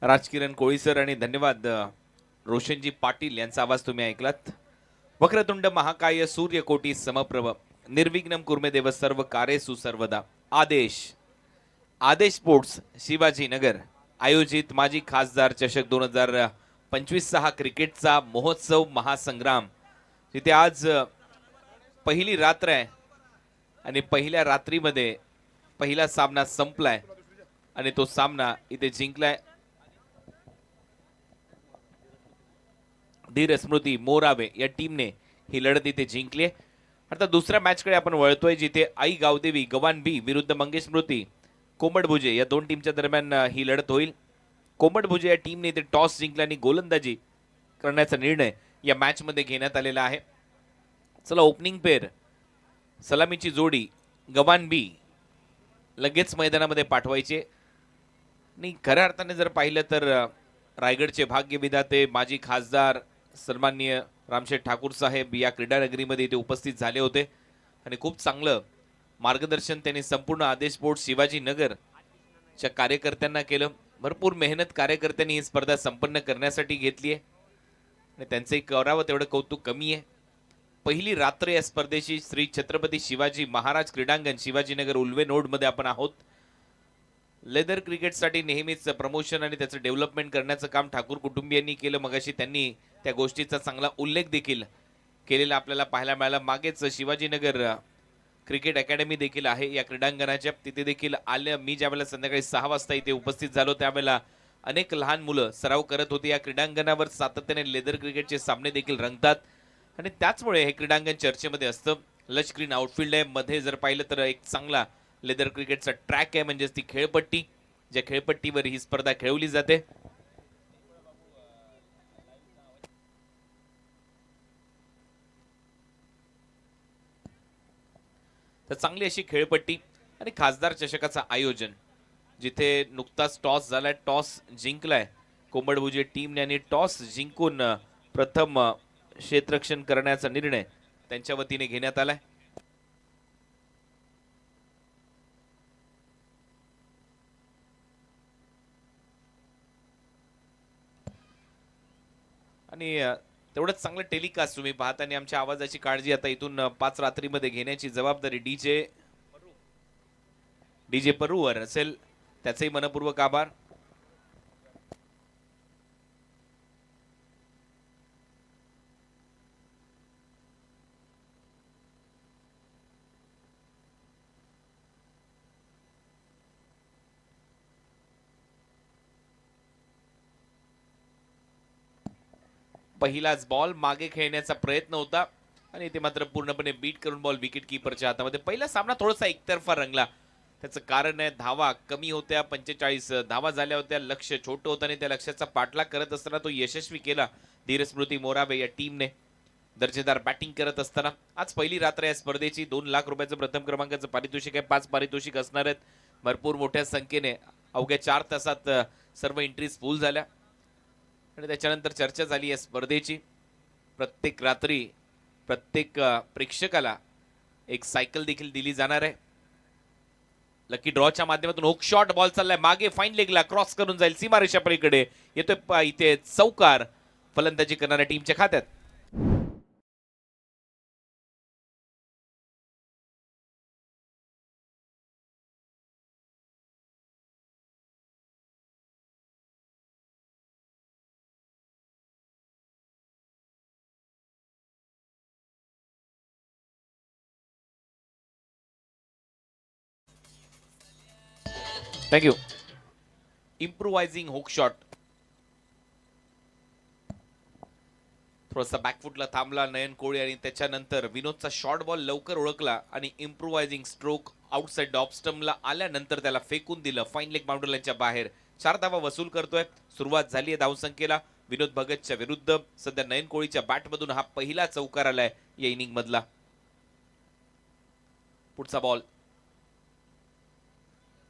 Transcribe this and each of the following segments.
राजकिरण कोळी sir आणि धन्यवाद रोशनजी पाटील यांचा आवाज तुम्ही ऐकलात. वक्रतुंड महाकाय सूर्यकोटी समप्रभ निर्विघ्नम कुर्मे देव सर्व कार्येषु सर्वदा. आदेश आदेश स्पोर्ट्स शिवाजीनगर आयोजित माजी खासदार चषक 2025 हा क्रिकेटचा महोत्सव महासंग्राम, तिथे आज पहिली रात्र आहे आणि पहिल्या रात्रीमध्ये पहिला सामना संपलाय आणि तो सामना इथे जिंकलाय धीर स्मृती मोरावे या टीमने. ही लढत इथे जिंकली. आता दुसऱ्या मॅचकडे आपण वळतोय, जिथे आई गावदेवी गवान बी विरुद्ध मंगेश स्मृती कोंबडभुजे या दोन टीमच्या दरम्यान ही लढत होईल. कोंबडभुजे या टीमने इथे टॉस जिंकला आणि गोलंदाजी करण्याचा निर्णय या मॅच मध्ये घेण्यात आलेला आहे. चला, ओपनिंग पेअर सलामीची जोडी गवान बी लगेच मैदानामध्ये पाठवायचे. आणि खऱ्या अर्थाने जर पाहिलं तर रायगडचे भाग्यविधाते माजी खासदार सन्माननीय रामशेठ ठाकूर साहेब या क्रीडा नगरीमध्ये इथे उपस्थित झाले होते आणि खूप चांगलं मार्गदर्शन त्यांनी संपूर्ण आदेश स्पोर्ट्स शिवाजीनगरच्या कार्यकर्त्यांना केलं. भरपूर मेहनत कार्यकर्त्यांनी ही स्पर्धा संपन्न करण्यासाठी घेतली आहे आणि त्यांचे करावं तेवढं कौतुक कमी आहे. पहिली रात्र या स्पर्धेची श्री छत्रपती शिवाजी महाराज क्रीडांगण शिवाजीनगर उल्वे नोड मध्ये आपण आहोत. लेदर क्रिकेटसाठी नेहमीच प्रमोशन आणि त्याचं डेव्हलपमेंट करण्याचं काम ठाकूर कुटुंबियांनी केलं. मगाशी त्यांनी त्या गोष्टीचा चांगला उल्लेख देखील केलेला आपल्याला पाहायला मिळाला. मागेच शिवाजीनगर क्रिकेट अकॅडमी देखील आहे या क्रीडांगणाच्या, तिथे देखील आल्या. मी ज्यावेळेला संध्याकाळी 6 वाजता इथे उपस्थित झालो त्यावेळेला अनेक लहान मुलं सराव करत होती. या क्रीडांगणावर सातत्याने लेदर क्रिकेटचे सामने देखील रंगतात आणि त्याचमुळे हे क्रीडांगण चर्चेमध्ये असतं. लश ग्रीन आउटफील्ड आहे, मध्ये जर पाहिलं तर एक चांगला लेदर क्रिकेटचा ट्रॅक आहे, म्हणजेच ती खेळपट्टी, ज्या खेळपट्टीवर ही स्पर्धा खेळवली जाते. तर चांगली अशी खेळपट्टी आणि खासदार चषकाचं आयोजन, जिथे नुकताच टॉस झालाय, टॉस जिंकलाय कोंबडभुजे टीमने आणि टॉस जिंकून प्रथम क्षेत्ररक्षण करण्याचा निर्णय त्यांच्या वतीने घेण्यात आलाय. आणि तेवढंच चांगलं टेलिकास्ट तुम्ही पाहता आणि आमच्या आवाजाची काळजी आता इथून 5 रात्रीमध्ये घेण्याची जबाबदारी डीजे परूवर असेल, त्याचेही मनपूर्वक आभार. पहिलाच बॉल मागे खेळण्याचा प्रयत्न होता आणि ते मात्र पूर्णपणे बीट करून बॉल विकेट कीपरच्या हातामध्ये. पहिला सामना थोडासा एकतर्फा रंगला. त्याचं कारण आहे धावा कमी होत्या, 45 धावा झाल्या होत्या, लक्ष छोटं होतं आणि त्या लक्ष्याचा पाठलाग करत असताना तो यशस्वी केला धीर स्मृती मोरावे या टीमने. दर्जेदार बॅटिंग करत असताना आज पहिली रात्र या स्पर्धेची 2 लाख रुपयाचं प्रथम क्रमांकाचं पारितोषिक आहे. 5 पारितोषिक असणार आहेत. भरपूर मोठ्या संख्येने अवघ्या 4 तासात सर्व एंट्रीज फुल झाल्या आणि त्याच्यानंतर चर्चा झाली या स्पर्धेची. प्रत्येक रात्री प्रत्येक प्रेक्षकाला एक सायकल देखील दिली जाणार आहे. लकी ड्रॉच्या माध्यमातून हुक शॉट बॉल चाललाय मागे, फाईन लेगला क्रॉस करून जाईल सीमारेषा पलीकडे येतोय. इथे चौकार फलंदाजी करणाऱ्या टीमच्या खात्यात. थँक्यू. इम्प्रुव्हायझिंग हुक शॉट, थोडासा बॅकफुटला थांबला नयन कोळी आणि त्याच्यानंतर विनोदचा शॉर्ट बॉल लवकर ओळखला आणि इम्प्रुव्हायझिंग स्ट्रोक आउटसाइड ऑफ स्टंपला आल्यानंतर त्याला फेकून दिलं फाईन लेग बाउंड्री लाईनच्या बाहेर. 4 धावा वसूल करतोय. सुरुवात झाली आहे धावसंख्येला विनोद भगतच्या विरुद्ध. सध्या नयन कोळीच्या बॅटमधून हा पहिला चौकार आलाय या इनिंग मधला. पुढचा बॉल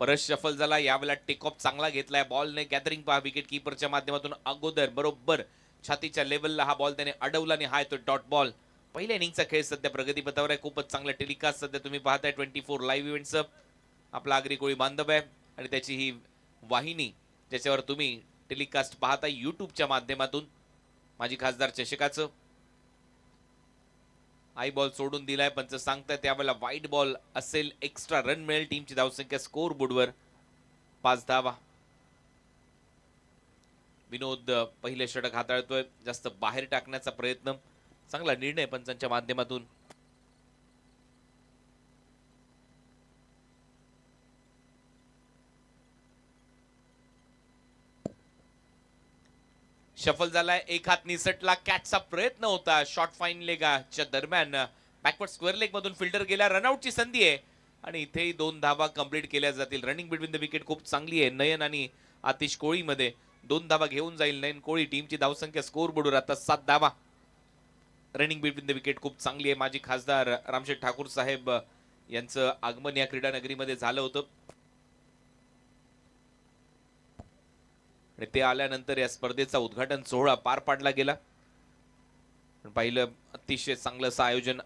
परत शफल झाला. यावेळेला टेक ऑफ चांगला घेतलाय बॉलने. गॅदरिंग पहा विकेट कीपरच्या माध्यमातून अगोदर बरोबर छातीच्या लेवलला हा बॉल त्याने अडवला आणि हा येतो डॉट बॉल. पहिल्या इनिंगचा खेळ सध्या प्रगतीपथावर आहे. खूपच चांगला टेलिकास्ट सध्या तुम्ही पाहताय 24 लाईव्ह इव्हेंट्स. आपला आगरी कोळी बांधव आहे आणि त्याची ही वाहिनी ज्याच्यावर तुम्ही टेलिकास्ट पाहता युट्यूबच्या माध्यमातून. माजी खासदार चषकाचं आई बॉल सोडून दिलाय, पंच सांगताय त्यावेळेला वाईट बॉल असेल, एक्स्ट्रा रन मिळेल. टीमची धावसंख्या स्कोर बोर्डवर 5 धावा. विनोद पहिले षटक हाताळतोय, जास्त बाहेर टाकण्याचा प्रयत्न, चांगला निर्णय पंचांच्या माध्यमातून. शफल झालाय, एक हात निसटला, कॅचचा प्रयत्न होता शॉर्ट फाईन लेगाच्या दरम्यान. बॅकवर्ड स्क्वेअर लेग मधून फिल्डर गेला, रनआउटची संधी आहे आणि इथेही 2 धावा कंप्लीट केल्या जातील. रनिंग बिटवीन द विकेट खूप चांगली आहे नयन आणि आतिश कोळी मध्ये. 2 धावा घेऊन जाईल नयन कोळी. टीमची धावसंख्या स्कोर बोर्डवर आता 7 धावा. रनिंग बिटवीन द विकेट खूप चांगली आहे. माजी खासदार रामशेठ ठाकूर साहेब यांचं आगमन या क्रीडा नगरीमध्ये झालं होतं आणि ते आल्यानंतर या स्पर्धेचा उद्घाटन सोहळा पार पाडला गेला. पाहिलं अतिशय चांगलं असं आयोजन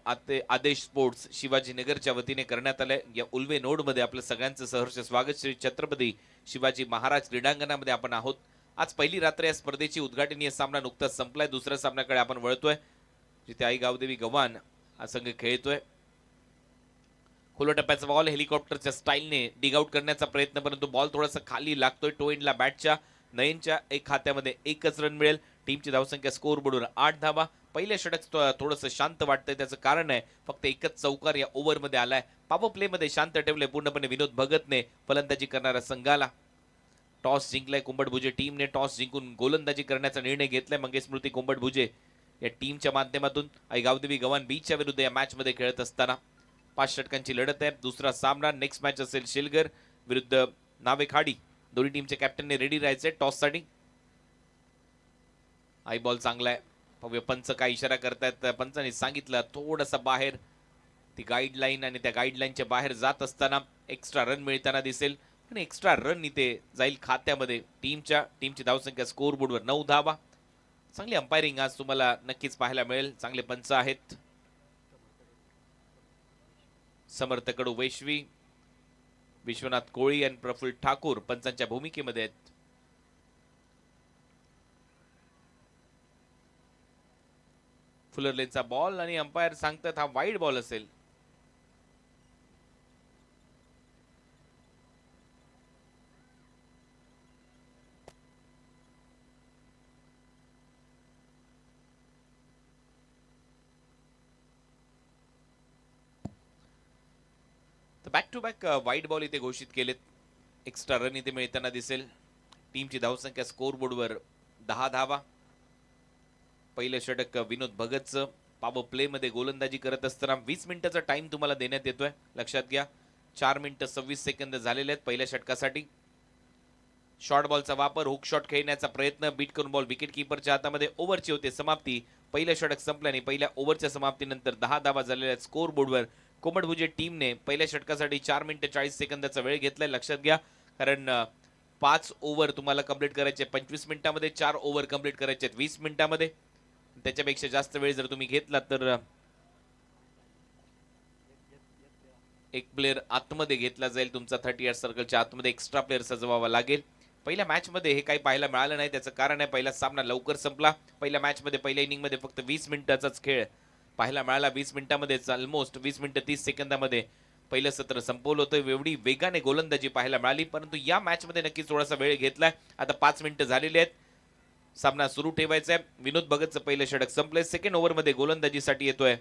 आदेश स्पोर्ट्स शिवाजीनगरच्या वतीने करण्यात आलंय. या उल्वे नोड मध्ये आपलं सगळ्यांचं सहर्ष स्वागत. श्री छत्रपती शिवाजी महाराज क्रीडांगणामध्ये आपण आहोत. आज पहिली रात्र या स्पर्धेची उद्घाटनीय सामना नुकताच संपलाय. दुसऱ्या सामन्याकडे आपण वळतोय, जिथे आई गावदेवी गव्हाण हा संघ खेळतोय. खुल्या टप्प्याचा बॉल हेलिकॉप्टरच्या स्टाईलने डिग आउट करण्याचा प्रयत्न, परंतु बॉल थोडासा खाली लागतोय टो एंडला बॅटच्या. नयनच्या एक खात्यामध्ये 1च रन मिळेल. टीमची धावसंख्या स्कोर बोर्डवर 8 धावा. पहिल्या षटक थोडंसं शांत वाटतंय, त्याचं कारण आहे फक्त एकच चौकार या ओव्हरमध्ये आलाय. पॉवर प्ले मध्ये शांत ठेवले पूर्णपणे विनोद भगतने. फलंदाजी करणारा संघाला टॉस जिंकलाय कुंभटभुजे टीमने. टॉस जिंकून गोलंदाजी करण्याचा निर्णय घेतलाय मंगेश स्मृती कुंभटभुजे या टीमच्या माध्यमातून. आई गावदेवी गव्हाण बीच्या विरुद्ध या मॅच मध्ये खेळत असताना 5 षटकांची लढत आहे. दुसरा सामना नेक्स्ट मॅच असेल शेलगर विरुद्ध नावेखाडी. दोन्ही टीमचे कॅप्टनने रेडी राहायचे टॉस साठी. आई बॉल चांगला आहे. भव्य पंच काय इशारा करतायत, पंचांनी सांगितलं थोडासा बाहेर ती गाईडलाईन आणि त्या गाईडलाईनच्या बाहेर जात असताना एक्स्ट्रा रन मिळताना दिसेल आणि एक्स्ट्रा रन इथे जाईल खात्यामध्ये. टीमची धावसंख्या स्कोर बोर्डवर 9 धावा. चांगली अंपायरिंग आज तुम्हाला नक्कीच पाहायला मिळेल. चांगले पंच आहेत. समर्थ कडू वैश्वी, विश्वनाथ कोळी आणि प्रफुल्ल ठाकूर पंचांच्या भूमिकेमध्ये आहेत. फुलरलेनचा बॉल आणि अंपायर सांगतात हा वाईड बॉल असेल. Back to back wide ball इथे घोषित केलेत. एक्स्ट्रा रन इथे मिळताना दिसेल. टीमची धावसंख्या स्कोर बोर्डवर 10 धावा. पहिलं षटक विनोद भगतचं. पॉवर प्ले मध्ये गोलंदाजी करत असताना 20 मिनिटाचा टाइम तुम्हाला देण्यात येतोय, लक्षात घ्या. 4 मिनिटं 26 सेकंद झालेले आहेत पहिल्या षटकासाठी. शॉर्ट बॉलचा वापर, हुक शॉट खेळण्याचा प्रयत्न, बीट करून बॉल विकेट किपरच्या हातामध्ये. ओव्हरची होते समाप्ती. पहिलं षटक संपल्याने पहिल्या ओव्हरच्या समाप्तीनंतर 10 धावा झालेल्या आहेत स्कोर बोर्डवर. कोमटभुजे टीमने पहिल्या षटकासाठी 4 मिनिटं 40 सेकंदाचा वेळ घेतलाय, लक्षात घ्या. कारण 5 ओव्हर तुम्हाला कंप्लीट करायचे 25 मिनिटांमध्ये, 4 ओव्हर कंप्लीट करायचे 20 मिनिटांमध्ये. त्याच्यापेक्षा जास्त वेळ जर तुम्ही घेतला तर एक प्लेअर आतमध्ये घेतला जाईल. तुमचा 30 यार्ड सर्कलच्या आतमध्ये एक्स्ट्रा प्लेअर सजवावा लागेल. पहिल्या मॅच मध्ये हे काही पाहायला मिळालं नाही. त्याचं कारण आहे पहिला सामना लवकर संपला. पहिल्या मॅच मध्ये पहिल्या इनिंग मध्ये फक्त 20 मिनिटाचाच खेळ पाहायला मिळाला. 20 मिनिटांमध्येच ऑलमोस्ट 20 मिनिटं 30 सेकंदामध्ये पहिलं सत्र संपवलं होतं. एवढी वेगाने गोलंदाजी पाहायला मिळाली, परंतु या मॅच मध्ये नक्कीच थोडासा वेळ घेतलाय. आता 5 मिनिटं झालेली आहेत. सामना सुरू ठेवायचा आहे. विनोद भगतचं पहिलं षटक संपलंय. सेकंड ओव्हर मध्ये गोलंदाजीसाठी येतोय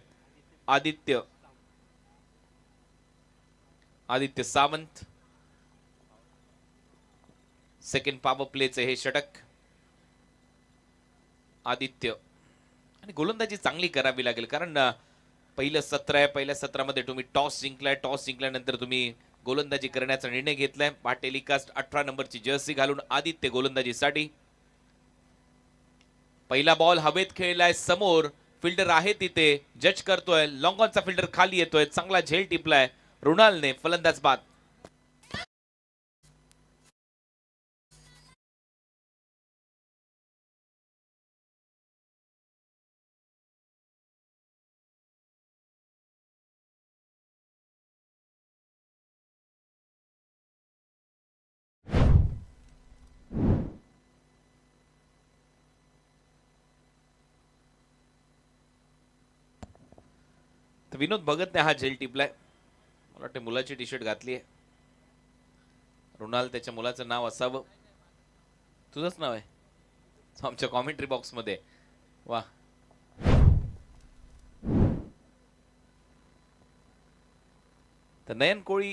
आदित्य सावंत. सेकंड पॉवर प्लेचे हे षटक. आदित्य आणि गोलंदाजी चांगली करावी लागेल, कारण पहिलं सत्र आहे. पहिल्या सत्रामध्ये तुम्ही टॉस जिंकलाय. टॉस जिंकल्यानंतर तुम्ही गोलंदाजी करण्याचा निर्णय घेतलाय. हा टेलिकास्ट 18 नंबरची जर्सी घालून आदित्य गोलंदाजीसाठी. पहिला बॉल हवेत खेळलाय. समोर फिल्डर आहे तिथे, जज करतोय. लॉंग ऑनचा फिल्डर खाली येतोय. चांगला झेल टिपलाय रुणालने. फलंदाज बाद. विनोद भगतने हा झेल टिपलाय. मला वाटतं मुलाची टी शर्ट घातली आहे. रुणाल त्याच्या मुलाचं नाव असावं. तुझंच नाव आहे आमच्या कॉमेंट्री बॉक्स मध्ये. वा, तर नयन कोळी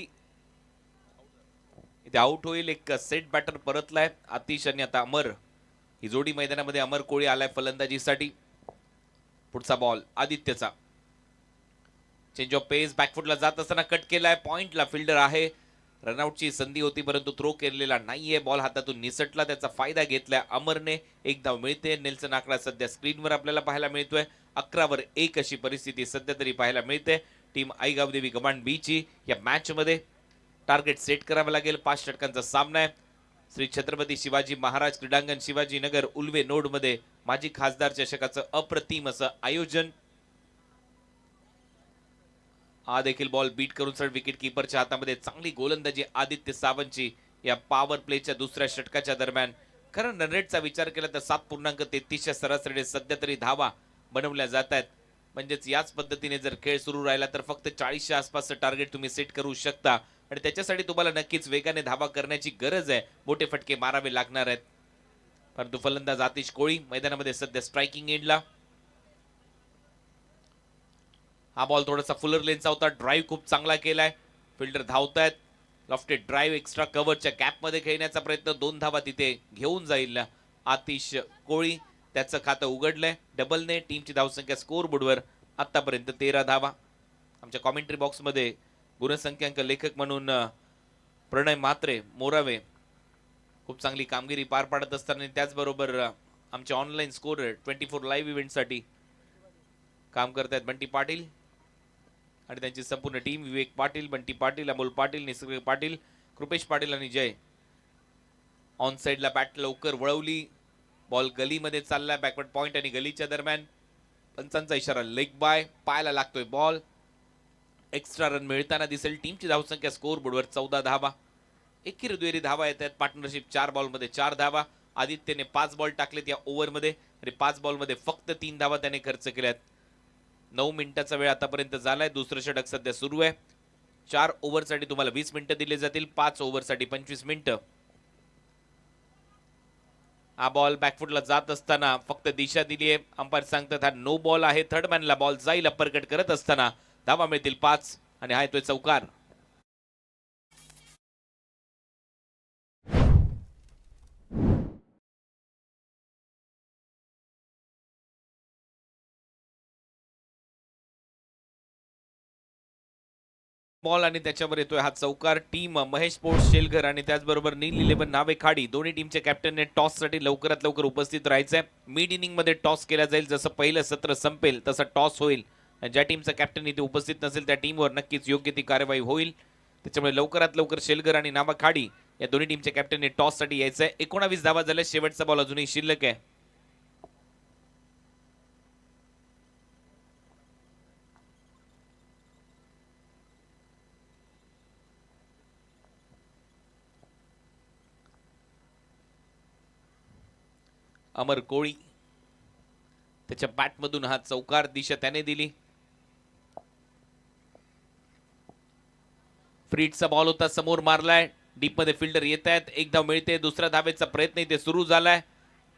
इथे आउट होईल. एक सेट बॅटर परतलाय आतिश आणि आता अमर. ही जोडी मैदानामध्ये. अमर कोळी आलाय फलंदाजीसाठी. पुढचा बॉल आदित्यचा. चेंज ऑफ पेस. बॅकफुटला जात असताना कट केलाय. पॉइंटला फिल्डर आहे. रनआउटची संधी होती परंतु थ्रो केलेला नाहीये. बॉल हातातून निसटला. त्याचा फायदा घेतलाय अमरने. एक धाव मिळते. नेल्सन आकडा सध्या स्क्रीनवर आपल्याला पाहायला मिळतोय. 11वर 1 अशी परिस्थिती सध्या तरी पाहायला मिळते. टीम आई गावदेवी गव्हाण बी ची या मॅच मध्ये टार्गेट सेट करावं लागेल. 5 षटकांचा सामना आहे. श्री छत्रपती शिवाजी महाराज क्रीडांगण शिवाजीनगर उल्वे नोड मध्ये माजी खासदार चषकाचं अप्रतिम असं आयोजन. हा देखील बॉल बीट करून सर विकेट कीपरच्या हातामध्ये. चांगली गोलंदाजी आदित्य सावंतची या पॉवर प्लेच्या दुसऱ्या षटकाच्या दरम्यान. खरं रन रेटचा विचार केला तर 7.33च्या सरासरीने सध्या तरी धावा बनवल्या जात आहेत. म्हणजेच याच पद्धतीने जर खेळ सुरू राहिला तर फक्त 40च्या आसपासचं टार्गेट तुम्ही सेट करू शकता आणि त्याच्यासाठी तुम्हाला नक्कीच वेगाने धावा करण्याची गरज आहे. मोठे फटके मारावे लागणार आहेत. परंतु फलंदाज आतिश कोळी मैदानामध्ये सध्या स्ट्रायकिंग एंडला. हा बॉल थोडासा फुलर लेनचा होता. ड्राईव्ह खूप चांगला केलाय. फिल्डर धावतायत. लॉफ्टेड ड्राईव्ह एक्स्ट्रा कव्हरच्या गॅप मध्ये खेळण्याचा प्रयत्न. 2 धावा तिथे घेऊन जाईल आतिश कोळी. त्याचं खातं उघडलंय डबलने. टीमची धावसंख्या स्कोर बोर्डवर आतापर्यंत 13 धावा. आमच्या कॉमेंट्री बॉक्स मध्ये गुणसंख्याक लेखक म्हणून प्रणय म्हात्रे मोरावे खूप चांगली कामगिरी पार पाडत असताना त्याचबरोबर आमच्या ऑनलाईन स्कोर 24 लाईव्ह इव्हेंटसाठी काम करतायत बंटी पाटील आणि त्यांची संपूर्ण टीम. विवेक पाटील, बंटी पाटील, अमोल पाटील, निसर्ग पाटील, कृपेश पाटील आणि जय. ऑन साइडला बॅट लवकर वळवली. बॉल गलीमध्ये चाललाय. बॅकवर्ड पॉइंट आणि गलीच्या दरम्यान पंचांचा इशारा लेग बाय. पायाला लागतोय बॉल. एक्स्ट्रा रन मिळताना दिसेल. टीमची धावसंख्या स्कोर बोर्डवर 14 धावा. एकेरी दुहेरी धावा येत आहेत. पार्टनरशिप 4 बॉलमध्ये 4 धावा. आदित्यने 5 बॉल टाकलेत या ओव्हरमध्ये आणि 5 बॉलमध्ये फक्त 3 धावा त्याने खर्च केल्यात. 9 मिनिटाचा वेळ आतापर्यंत झालाय. दुसरं षटक सध्या सुरू आहे. 4 ओव्हरसाठी तुम्हाला 20 मिनिटं दिले जातील. 5 ओव्हरसाठी 25 मिनिटं. हा बॉल बॅकफुटला जात असताना फक्त दिशा दिली आहे. अंपायर सांगतात हा नो बॉल आहे. थर्ड मॅनला बॉल जाईल. अप्परकट करत असताना धावा मिळतील 5 आणि हा येतोय चौकार. बॉल आणि त्याच्यावर येतोय हा चौकार. टीम महेश स्पोर्ट्स शेलघर आणि त्याचबरोबर नील 11 नावे खाडी दोन्ही टीमच्या कॅप्टनने टॉस साठी लवकरात लवकर उपस्थित राहायचंय. मिड इनिंग मध्ये टॉस केला जाईल. जसं पहिलं सत्र संपेल तसं टॉस होईल. ज्या टीमचा कॅप्टन इथे उपस्थित नसेल त्या टीमवर नक्कीच योग्य ती कार्यवाही होईल. त्याच्यामुळे लवकरात लवकर शेलघर आणि नावा खाडी या दोन्ही टीमच्या कॅप्टनने टॉस साठी यायचंय. 19 धावा झाल्या. शेवटचा बॉल अजूनही शिल्लक आहे. अमर कोळी त्याच्या बॅटमधून हा चौकार. दिशा त्याने दिली. फ्रीटचा बॉल होता. समोर मारलाय. डीप मध्ये फिल्डर येत आहेत. एक धाव मिळते. दुसऱ्या धावेचा प्रयत्न इथे सुरू झालाय.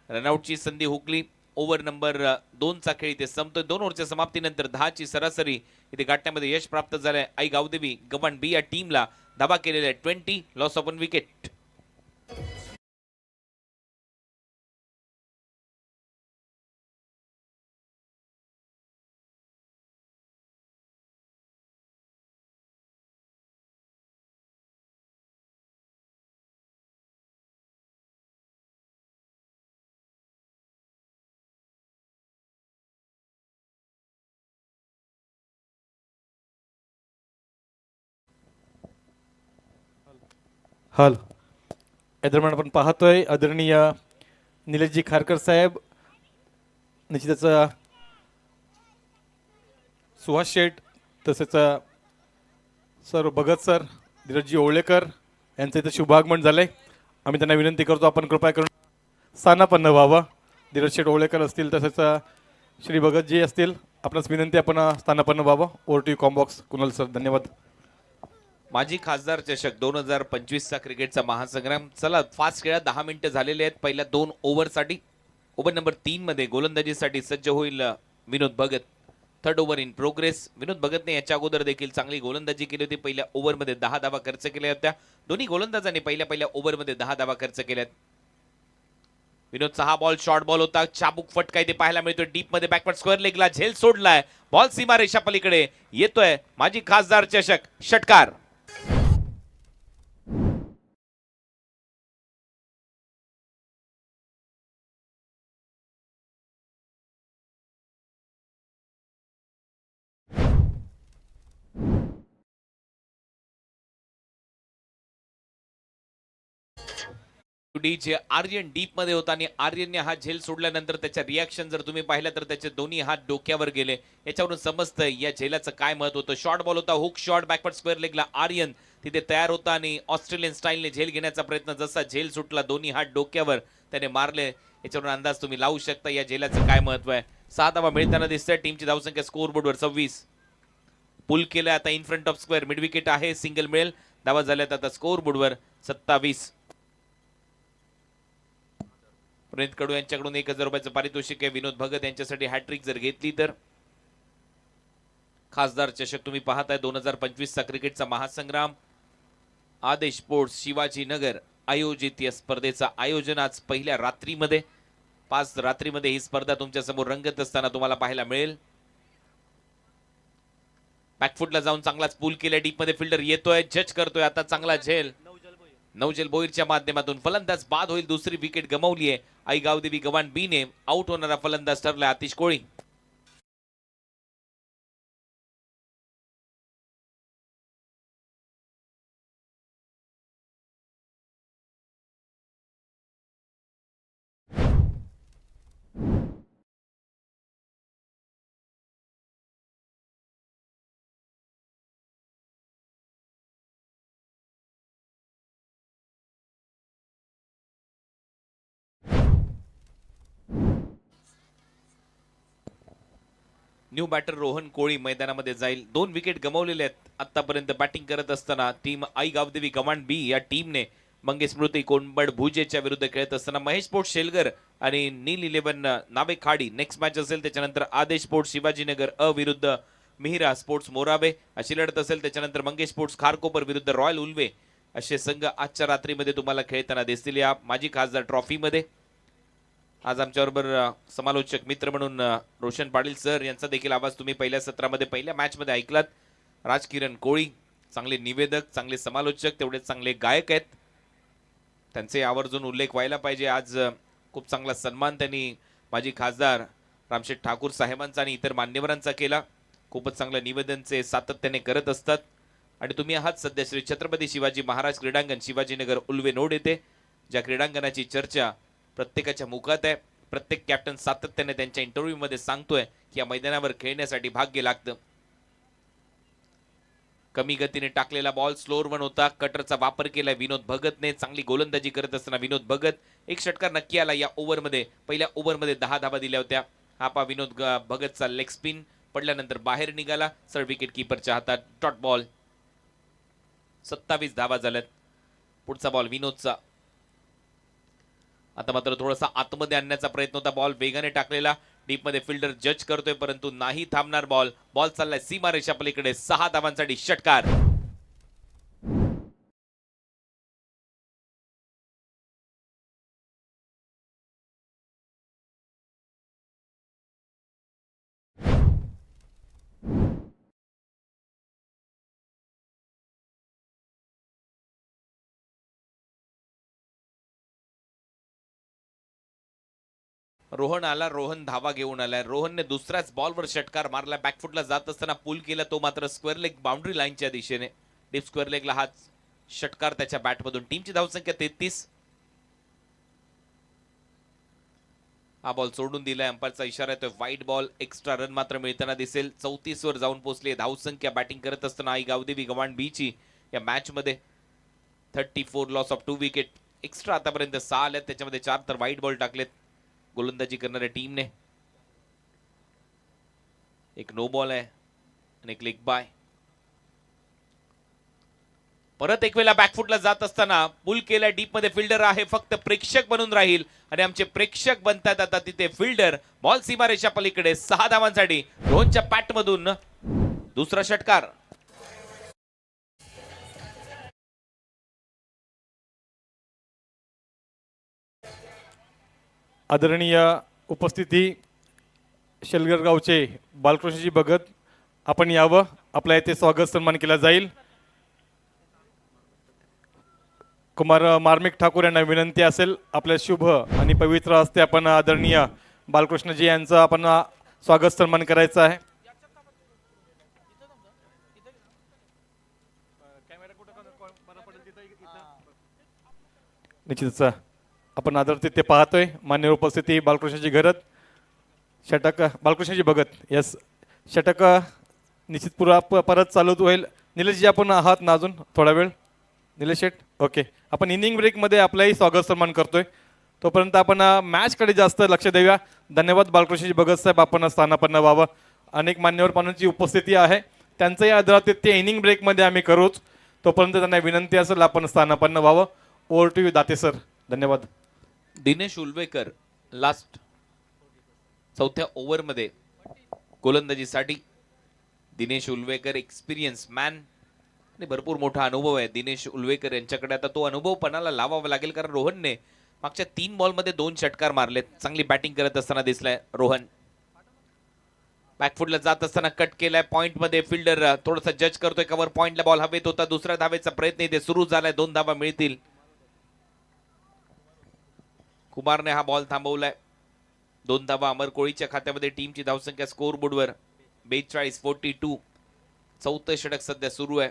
रनआउटची संधी हुकली. ओव्हर नंबर 2 चा खेळ इथे संपतोय. 2 ओव्हरच्या समाप्तीनंतर 10 ची सरासरी इथे गाठण्यामध्ये यश प्राप्त झालंय. आई गावदेवी गव्हाण बी या टीमला धावा केलेल्या 20. Loss of 1 wicket. हल या दरम्यान आपण पाहतोय आदरणीय निलेशजी खारकर साहेब, निश्चितच सुहास शेठ, तसेच सर भगत सर, धीरजजी ओवळेकर यांचं इथं शुभागमन झालंय. आम्ही त्यांना विनंती करतो आपण कृपया करून स्थानापन्न व्हावं. धीरज शेठ ओवळेकर असतील, तसेच श्री भगतजी असतील, आपणास विनंती आपण स्थानापन्न व्हावं. Over to combox. Kunal sir, धन्यवाद. माजी खासदार चषक 2025चा क्रिकेटचा महासंग्राम. चला फास्ट खेळा, 10 मिनिटं झालेले आहेत पहिल्या 2 ओव्हरसाठी. ओव्हर नंबर 3 मध्ये गोलंदाजीसाठी सज्ज होईल Vinod Bhagat. Third over in progress. Vinod भगतने याच्या अगोदर देखील चांगली गोलंदाजी केली होती. पहिल्या ओव्हरमध्ये 10 धावा खर्च केल्या होत्या. दोन्ही गोलंदाजांनी पहिल्या ओव्हरमध्ये 10 धावा खर्च केल्यात. विनोदचा हा बॉल शॉर्ट बॉल होता. चाबूक फटका इथे पाहायला मिळतोय. डीप मध्ये बॅकवर्ड स्क्वेअर लेगला झेल सोडलाय. बॉल सीमा रेषा पलीकडे येतोय. माजी खासदार चषक षटकार. जे आर्यन डीप मध्ये होता आणि आर्यनने हा झेल सोडल्यानंतर त्याच्या रिॲक्शन जर तुम्ही पाहिलं तर त्याचे दोन्ही हात डोक्यावर गेले. याच्यावरून समजतं या झेलाचं काय महत्व होतं. शॉर्ट बॉल होता, हुक शॉट बॅकवर्ड स्क्वेअर लेगला. आर्यन तिथे तयार होता आणि ऑस्ट्रेलियन स्टाईलने झेल घेण्याचा प्रयत्न. जसा झेल सुटला दोन्ही हात डोक्यावर त्याने मारले. याच्यावरून अंदाज तुम्ही लावू शकता या झेलाचं काय महत्व आहे. 6 धावा मिळताना दिसतंय. टीमची धावसंख्या स्कोअर बोर्डवर 26. पुल केलं आता in front of square. Mid wicket आहे, सिंगल मिळेल. धावा झाल्यात आता स्कोअर बोर्डवर 27. प्रणित कडू यांच्याकडून 1000 रुपयाचं पारितोषिक आहे. विनोद भगत यांच्यासाठी हॅट्रिक जर घेतली तर. खासदार चषक तुम्ही पाहताय 2025चा क्रिकेटचा महासंग्राम. आदेश स्पोर्ट्स शिवाजीनगर आयोजित या स्पर्धेचं आयोजन आज पहिल्या रात्रीमध्ये 5 रात्रीमध्ये ही स्पर्धा तुमच्या समोर रंगत असताना तुम्हाला पाहायला मिळेल. बॅकफुटला जाऊन चांगलाच पूल केलाय. डीप मध्ये फिल्डर येतोय, जज करतोय आता चांगला झेल. नवजल बोईरच्या माध्यमातून फलंदाज बाद होईल. दुसरी विकेट गमावली आहे. आई गावदेवी गव्हाण बी ने आउट होणारा फलंदाज ठरला आतिश कोळी. न्यू बॅटर रोहन कोळी मैदानामध्ये जाईल. 2 विकेट गमावलेले आहेत आतापर्यंत बॅटिंग करत असताना. टीम आई गावदेवी गव्हाण बी या टीमने मंगेश स्मृती कोंबड भुजेच्या विरुद्ध खेळत असताना महेश स्पोर्ट्स शेलगर आणि नील 11 नावे खाडी नेक्स्ट मॅच असेल. त्याच्यानंतर आदेश स्पोर्ट्स शिवाजीनगर अ विरुद्ध मिहिरा स्पोर्ट्स मोराबे अशी लढत असेल. त्याच्यानंतर मंगेश स्पोर्ट्स खारकोपर विरुद्ध रॉयल उल्वे असे संघ आजच्या रात्रीमध्ये तुम्हाला खेळताना दिसतील या माजी खासदार ट्रॉफीमध्ये. आज आमच्याबरोबर समालोचक मित्र म्हणून रोशन पाटील सर यांचा देखील आवाज तुम्ही पहिल्या सत्रामध्ये पहिल्या मॅच मध्ये ऐकलात. राजकिरण कोळी चांगले निवेदक, चांगले समालोचक, तेवढेच चांगले गायक आहेत. त्यांचे आवर्जून उल्लेख व्हायला पाहिजे. आज खूप चांगला सन्मान त्यांनी माजी खासदार रामशेठ ठाकूर साहेबांचा आणि इतर मान्यवरांचा केला. खूपच चांगलं निवेदनचे सातत्याने करत असतात. आणि तुम्ही आहात सध्या श्री छत्रपती शिवाजी महाराज क्रीडांगण शिवाजीनगर उल्वे नोड येथे, ज्या क्रीडांगणाची चर्चा प्रत्येकाच्या मुखात आहे. प्रत्येक कॅप्टन सातत्याने त्यांच्या इंटरव्ह्यू मध्ये सांगतोय की या मैदानावर खेळण्यासाठी भाग्य लागतं. कमी गतीने टाकलेला बॉल स्लोअर वन होता. कटरचा वापर केला विनोद भगतने. चांगली गोलंदाजी करत असताना विनोद भगत एक षटकार नक्की आला या ओव्हरमध्ये. पहिल्या ओव्हरमध्ये 10 धावा दिल्या होत्या. हा पा विनोद भगतचा लेग स्पिन पडल्यानंतर बाहेर निघाला. सर विकेट कीपरच्या हातात डॉट बॉल. 27 धावा झाल्यात. पुढचा बॉल विनोदचा. आता मात्र थोडासा आतमध्ये आणण्याचा प्रयत्न होता. बॉल वेगाने टाकलेला. डीप मध्ये फिल्डर जज करतोय परंतु नाही थांबणार बॉल. बॉल चाललाय सीमा रेषा पलीकडे. 6 धावांसाठी षटकार. रोहन आला. रोहन धावा घेऊन आलाय. रोहनने दुसऱ्याच बॉलवर षटकार मारला. बॅकफुटला जात असताना पूल केला तो मात्र स्क्वेअर लेग बाउंड्री लाईनच्या दिशेने. डीप स्क्वेअर लेगला हा षटकार त्याच्या बॅटमधून. टीमची धावसंख्या 33. हा बॉल सोडून दिलाय. अंपायरचा इशारा येतोय वाईट बॉल. एक्स्ट्रा रन मात्र मिळताना दिसेल. 34 वर जाऊन पोहोचले धावसंख्या बॅटिंग करत असताना आई गावदेवी गव्हाण बी ची या मॅच मध्ये. 34 लॉस ऑफ 2 विकेट. एक्स्ट्रा आतापर्यंत 6 आल्यात, त्याच्यामध्ये 4 तर वाईट बॉल टाकलेत गोलंदाजी करणाऱ्या टीमने. एक नो बॉल आहे आणि एक लेग बाय. परत एक वेळा बॅकफुटला जात असताना पुल केलाय डीप मध्ये. फिल्डर आहे फक्त प्रेक्षक बनून राहील आणि आमचे प्रेक्षक बनतात आता तिथे फिल्डर. बॉल सीमारेषा पलीकडे 6 धावांसाठी रोहनच्या पॅट मधून दुसरा षटकार. आदरणीय उपस्थिती शेलगर गावचे बालकृष्णजी भगत, आपण यावं. आपल्या इथे स्वागत सन्मान केला जाईल. कुमार मार्मिक ठाकूर यांना विनंती असेल आपल्या शुभ आणि पवित्र हस्ते आपण आदरणीय बालकृष्णजी यांचं आपण स्वागत सन्मान करायचं आहे. निश्चितच आपण आदर ते पाहतोय. मान्य उपस्थिती बालकृष्णजी घरत, षटक बालकृष्णजी भगत. यस, षटक निश्चित परत चालू होईल. निलेशजी आपण आहात ना अजून थोडा वेळ? निलेश शेठ, ओके. आपण इनिंग ब्रेकमध्ये आपलाही स्वागत सन्मान करतोय. तोपर्यंत आपण मॅचकडे जास्त लक्ष देऊया. धन्यवाद बालकृष्णजी भगत साहेब, आपण स्थानापन्न व्हावं. अनेक मान्यवर पाहुण्यांची उपस्थिती आहे, त्यांचंही आदरात ते इनिंग ब्रेकमध्ये आम्ही करूच. तोपर्यंत त्यांना विनंती असेल आपण स्थानापन्न व्हावं. Over to you Date sir. धन्यवाद. दिनेश उल्वेकर लास्ट चौथ्या ओव्हरमध्ये गोलंदाजीसाठी. दिनेश उल्वेकर एक्सपिरियन्स मॅन आणि भरपूर मोठा अनुभव आहे दिनेश उल्वेकर यांच्याकडे. आता तो अनुभव पणाला लावावा लागेल, कारण रोहनने मागच्या 3 बॉलमध्ये 2 षटकार मारलेत. चांगली बॅटिंग करत असताना दिसलाय रोहन. बॅकफुटला जात असताना कट केलाय पॉइंट मध्ये. फिल्डर थोडासा जज करतोय. कव्हर पॉइंटला बॉल हवेत होता. दुसऱ्या धावेचा प्रयत्न इथे सुरू झालाय. 2 धावा मिळतील. कुमारने हा बॉल थांबवलाय. 2 धावा अमर कोळीच्या खात्यामध्ये. टीमची धावसंख्या स्कोर बोर्डवर 42-42. चौथं षटक सध्या सुरू आहे.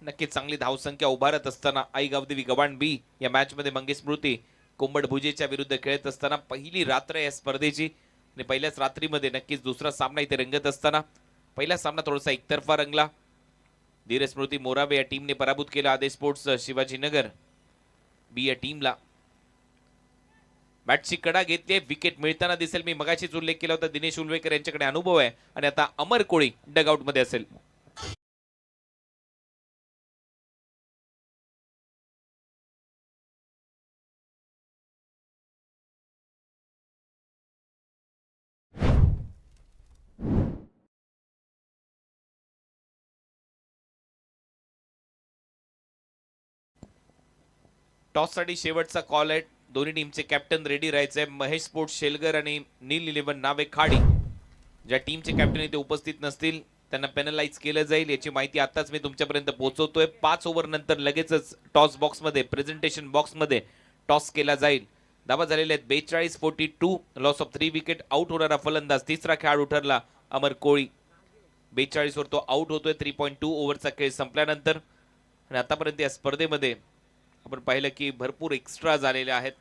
नक्कीच चांगली धावसंख्या उभारत असताना आई गावदेवी गवाण बी या मॅच मध्ये मंगेश स्मृती कोंबड भुजेच्या विरुद्ध खेळत असताना पहिली रात्र या स्पर्धेची आणि पहिल्याच रात्रीमध्ये नक्कीच दुसरा सामना इथे रंगत असताना पहिला सामना थोडासा एकतर्फा रंगला. धीर स्मृती मोरावे या टीमने पराभूत केला आदेश स्पोर्ट्स शिवाजीनगर बी या टीमला. बॅटची कडा घेतली. विकेट मिळताना दिसेल. मी मगाशीच उल्लेख केला होता दिनेश उल्वेकर यांच्याकडे अनुभव आहे आणि आता अमर कोळी डगआउट मध्ये असेल. टॉस साठी शेवटचा कॉल आहे. दोन्ही टीमचे कॅप्टन रेडी राहायचे. महेश स्पोर्ट्स शेलगर आणि नील 11 नावे खाडी. ज्या टीमचे कॅप्टन इथे उपस्थित नसतील त्यांना पेनलाइज केलं जाईल याची माहिती आताच मी तुमच्यापर्यंत पोहोचवतोय. 5 ओव्हर नंतर लगेचच टॉस बॉक्स मध्ये प्रेझेंटेशन बॉक्स मध्ये टॉस केला जाईल. धावा झालेल्या आहेत 42-42. Loss of 3 wicket. आउट होणारा फलंदाज तिसरा खेळाडू ठरला अमर कोळी. 42 वर तो आउट होतोय 3.2 ओव्हरचा खेळ संपल्यानंतर. आणि आतापर्यंत या स्पर्धेमध्ये आपण पाहिलं की भरपूर एक्स्ट्रा झालेले आहेत.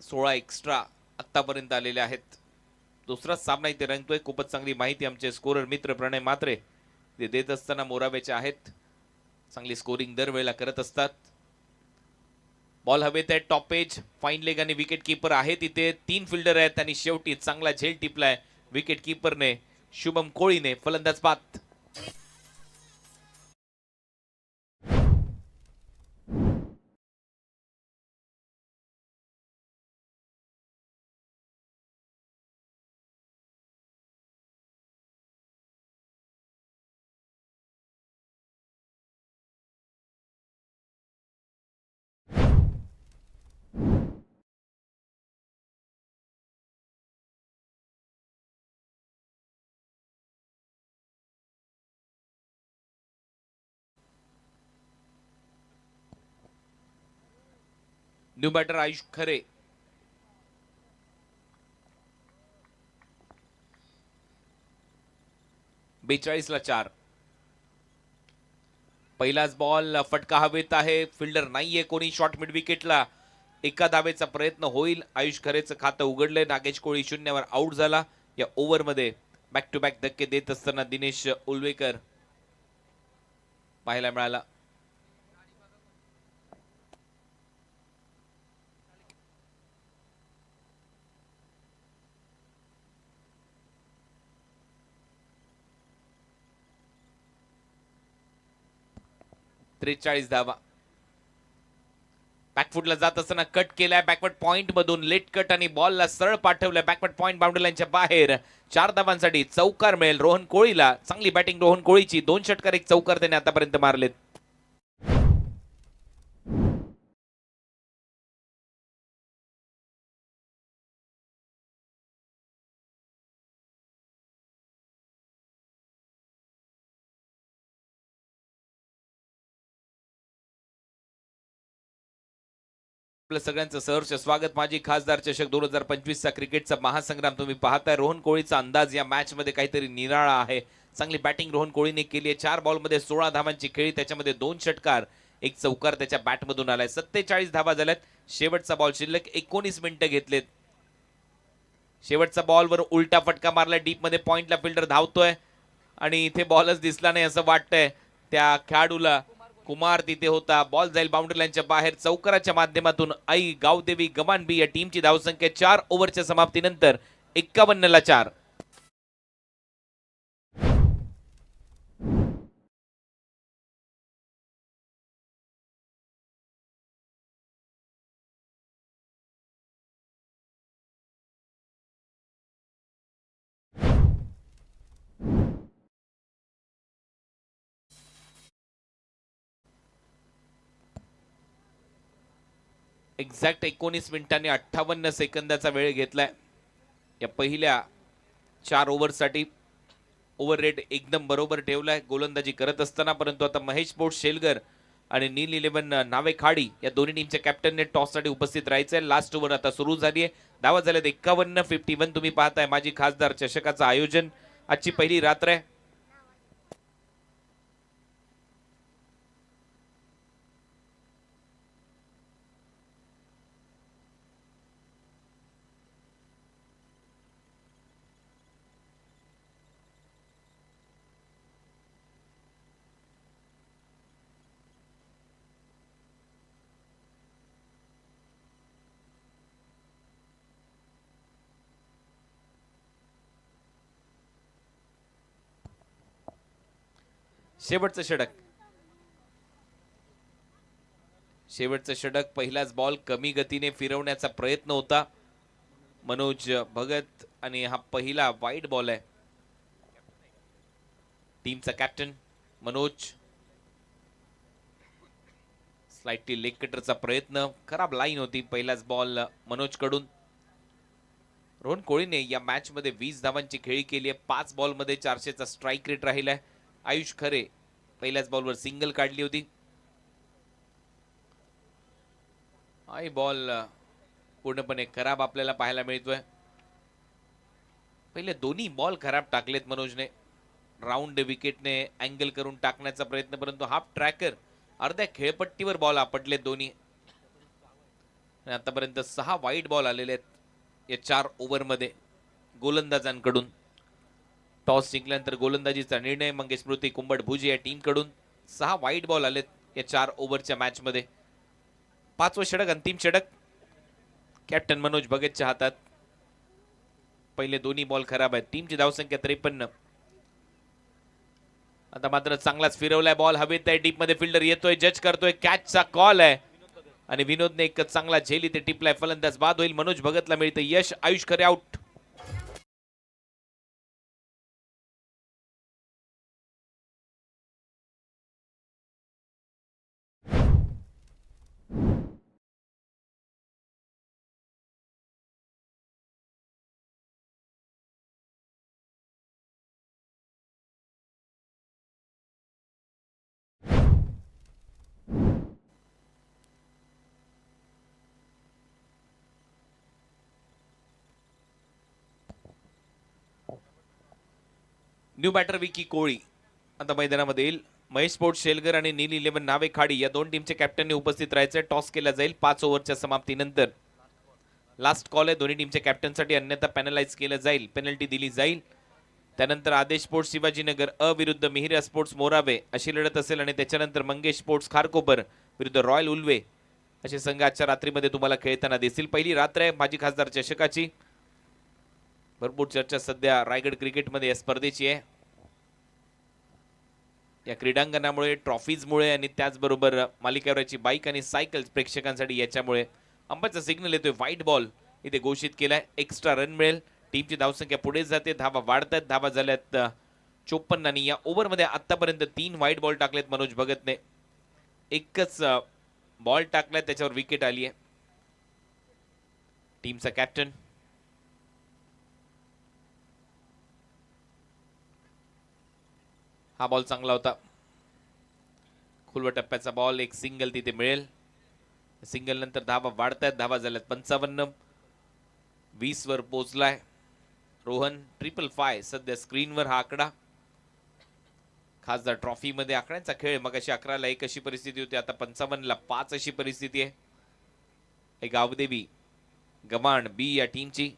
16 एक्स्ट्रा आतापर्यंत आलेले आहेत. दुसरा सामना इथे रंगतोय. खूपच चांगली माहिती आमचे स्कोरर मित्र प्रणय मात्रे ते देत असताना मोरावेचे आहेत. चांगली स्कोरिंग दरवेळेला करत असतात. बॉल हवेत आहे. टॉप एज फाईन लेग आणि विकेट कीपर आहे तिथे. 3 फिल्डर आहेत आणि शेवटी चांगला झेल टिपलाय विकेट कीपरने शुभम कोळीने. फलंदाज बाद. न्यू बॅटर आयुष खरे. ला 4. पहिलाच बॉल फटका हवेत आहे. फिल्डर नाहीये कोणी. शॉर्ट मिड विकेटला एका धावेचा प्रयत्न होईल. आयुष खरेचं खातं उघडलंय. नागेश कोळी 0 वर आउट झाला. या ओव्हर मध्ये बॅक टू बॅक धक्के देत असताना दिनेश उल्वेकर पाहायला मिळाला. 43 धावा. बॅकफुटला जात असताना कट केलाय बॅकवर्ड पॉइंट मधून, लेट कट आणि बॉलला सरळ पाठवलंय बॅकवर्ड पॉइंट बाउंड्री लाईनच्या बाहेर. 4 धावांसाठी चौकार मिळेल रोहन कोळीला. चांगली बॅटिंग रोहन कोळीची. 2 षटकार 1 चौकार त्याने आतापर्यंत मारलेत. आपलं सगळ्यांचं सहर्ष स्वागत. माजी खासदार चषक 2025 चा क्रिकेटचा महासंग्राम तुम्ही पाहताय. रोहन कोळीचा अंदाज या मॅच मध्ये काहीतरी निराळा आहे. चांगली बॅटिंग रोहन कोळीने केली आहे. 4 बॉलमध्ये 16 धावांची खेळी, त्याच्यामध्ये 2 षटकार 1 चौकार त्याच्या बॅटमधून आलाय. 47 धावा झाल्यात. शेवटचा बॉल शिल्लक 19 मिनिटं घेतलेत. शेवटचा बॉलवर उलटा फटका मारला डीप मध्ये, पॉइंटला फिल्डर धावतोय आणि इथे बॉलच दिसला नाही असं वाटतंय त्या खेळाडूला. कुमार तिथे होता. बॉल जाईल बाउंड्री लाईनच्या बाहेर. चौकाराच्या माध्यमातून आई गावदेवी गवानबी या टीमची धावसंख्या 4 ओव्हरच्या समाप्तीनंतर 51 ला 4. एक्झॅक्ट 19 मिनिटांनी 58 सेकंदाचा वेळ घेतलाय या पहिल्या 4 ओव्हरसाठी. ओव्हर रेट एकदम बरोबर ठेवलाय गोलंदाजी करत असताना. परंतु आता महेश बोट शेलगर आणि नील 11 नावे खाडी या दोन्ही टीमच्या कॅप्टनने टॉससाठी उपस्थित राहायचंय. लास्ट ओव्हर आता सुरू झाली आहे. धावा झाल्यात 51. तुम्ही पाहताय माजी खासदार चषकाचं आयोजन. आजची पहिली रात्र आहे. शेवटचं षटक. पहिलाच बॉल कमी गतीने फिरवण्याचा प्रयत्न होता मनोज भगत आणि हा पहिला वाईड बॉल आहे. टीमचा कॅप्टन मनोज. स्लाइटली लेग कटरचा प्रयत्न, खराब लाईन होती. पहिलाच बॉल मनोज कडून. रोहन कोळीने या मॅच मध्ये 20 धावांची खेळी केली आहे. 5 बॉल मध्ये 400चा स्ट्राइक रेट राहिलाय. आयुष खरे पहिल्याच बॉलवर सिंगल काढली होती. आई बॉल पूर्णपणे खराब आपल्याला पाहायला मिळतोय. पहिले दोन्ही बॉल खराब टाकलेत मनोजने. राऊंड विकेटने अँगल करून टाकण्याचा प्रयत्न, परंतु हाफ ट्रॅकर अर्ध्या खेळपट्टीवर बॉल आपटलेत दोन्ही. आतापर्यंत 6 वाईड बॉल आलेले आहेत या 4 ओव्हरमध्ये गोलंदाजांकडून. टॉस जिंकल्यानंतर गोलंदाजीचा निर्णय मंगेश स्मृती कुंबड भुजे या टीम कडून. 6 वाईड बॉल आलेत या 4 ओव्हरच्या मॅच मध्ये. 5वं षटक, अंतिम षटक कॅप्टन मनोज भगतच्या हातात. पहिले दोन्ही बॉल खराब आहेत. टीमची धावसंख्या 53. आता मात्र चांगलाच फिरवलाय बॉल. हवेत आहे, डीप मध्ये फिल्डर येतोय, जज करतोय. कॅचचा कॉल आहे आणि विनोदने एक चांगला झेल इथे टिपलाय. फलंदाज बाद होईल. मनोज भगतला मिळतं यश. आयुष खरे आउट. न्यू बॅटर विकी कोळी आता मैदानामध्ये येईल. महेश स्पोर्ट्स शेलगर आणि नील 11 नावे खाडी या दोन टीमच्या कॅप्टनने उपस्थित राहायचे. टॉस केला जाईल 5 ओव्हरच्या समाप्तीनंतर. लास्ट कॉल आहे दोन्ही टीमच्या कॅप्टनसाठी, अन्यथा पॅनलाइज केलं जाईल, पेनल्टी दिली जाईल. त्यानंतर आदेश स्पोर्ट्स शिवाजीनगर अ विरुद्ध मिहिरा स्पोर्ट्स मोरावे अशी लढत असेल आणि त्याच्यानंतर मंगेश स्पोर्ट्स खारकोपर विरुद्ध रॉयल उल्वे असे संघ आजच्या रात्रीमध्ये तुम्हाला खेळताना दिसतील. पहिली रात्र आहे माजी खासदार चषकाची. भरपूर चर्चा सध्या रायगड क्रिकेटमध्ये या स्पर्धेची आहे. या क्रीडांगणामुळे, ट्रॉफीजमुळे आणि त्याचबरोबर मालिकेवरची बाईक आणि सायकल प्रेक्षकांसाठी याच्यामुळे अंपायरचा सिग्नल येतोय. व्हाईट बॉल इथे घोषित केलाय. एक्स्ट्रा रन मिळेल. टीमची धावसंख्या पुढे जाते. धावा वाढतात. धावा झाल्यात 54 आणि या ओव्हरमध्ये आतापर्यंत 3 व्हाईट बॉल टाकलेत मनोज भगतने. एकच बॉल टाकलाय त्याच्यावर विकेट आली आहे. टीमचा कॅप्टन हा बॉल चांगला होता. खुलवा टप्प्याचा बॉल. एक सिंगल तिथे मिळेल. सिंगल नंतर धावा वाढतायत. धावा झाल्यात 55. 20 वर पोहोचलाय रोहन. 555 सध्या स्क्रीनवर हा आकडा. खासदार ट्रॉफी मध्ये आकड्यांचा खेळ. मग अशी 11ला 1 अशी परिस्थिती होती. आता 55ला 5 अशी परिस्थिती आहे. एक गावदेवी गवाण बी या टीमची.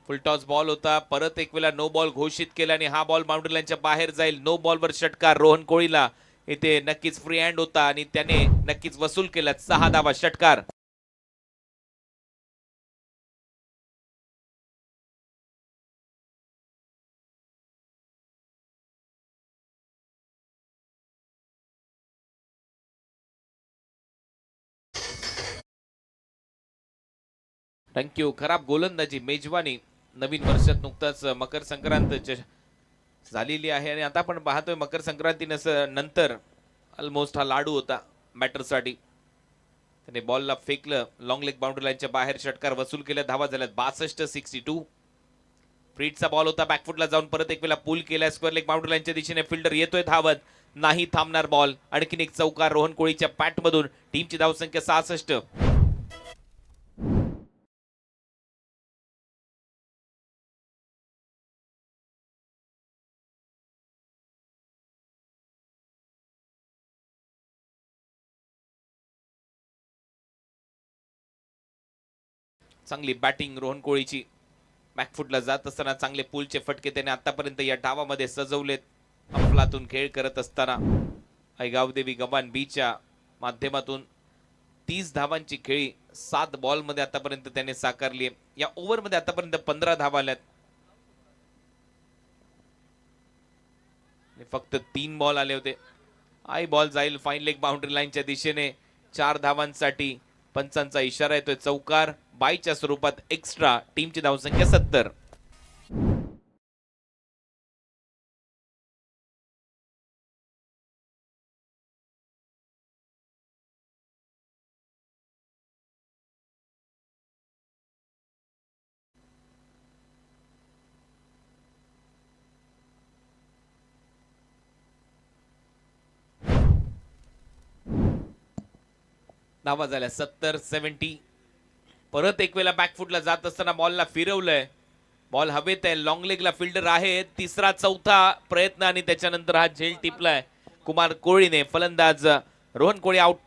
फुलटॉस बॉल होता. परत एक वेळा नो बॉल घोषित केला आणि हा बॉल बाउंड्री लाईनच्या बाहेर जाईल. नो बॉलवर षटकार रोहन कोळीला. इथे नक्कीच फ्री हँड होता आणि त्याने नक्कीच वसूल केला. 6 धावा. षटकार. थँक्यू. खराब गोलंदाजी मेजवानी. नवीन वर्षात नुकताच मकर संक्रांत झालेली आहे आणि आता आपण पाहतोय मकर संक्रांती नंतर ऑलमोस्ट हा लाडू होता बॅटरसाठी. त्याने बॉलला फेकलं. लॉंग लेग बाउंड्री लाईनच्या बाहेर. षटकार वसूल केला. धावा झाल्यात 62. 62. फ्रीटचा बॉल होता. बॅकफुटला जाऊन परत एक वेळा पुल केला. स्क्वेअर लेग बाउंड्री लाईनच्या दिशेने फिल्डर येतोय धावत. नाही थांबणार बॉल. आणखीन एक चौकार रोहन कोळीच्या पॅटमधून. टीमची धावसंख्या 66. चांगली बॅटिंग रोहन कोळीची. बॅकफुटला जात असताना चांगले पुलचे फटके त्याने आतापर्यंत या डावामध्ये सजवलेत. अफलातून खेळ करत असताना गावदेवी गवान बीच्या माध्यमातून 30 धावांची खेळी 7 बॉल मध्ये आतापर्यंत त्याने साकारली आहे. या ओव्हर मध्ये आतापर्यंत 15 धावा आल्यात. फक्त 3 बॉल आले होते. बॉल जाईल फाईन लेग बाउंड्री लाईनच्या दिशेने. 4 धावांसाठी पंचांचा इशारा येतोय. चौकार बायच्या स्वरूपात एक्स्ट्रा. टीमची धावसंख्या 70. धावा झाल्या 70. 70. परत एक वेळा बॅकफुटला जात असताना बॉलला फिरवलंय. बॉल हवेत आहे. लॉंग लेगला फिल्डर आहे. तिसरा चौथा प्रयत्न आणि त्याच्यानंतर हा झेल टिपलाय कुमार कोळीने. फलंदाज रोहन कोळी आउट.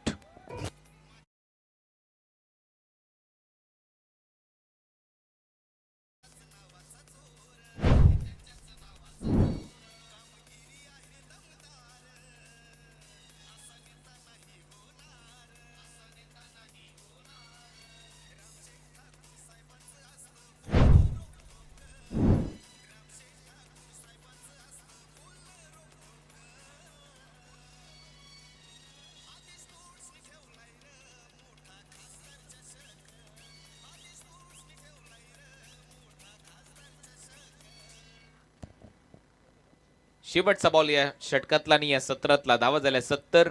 शेवटचा बॉल या षटकातला आणि या सत्रातला. धावा झाल्या 70.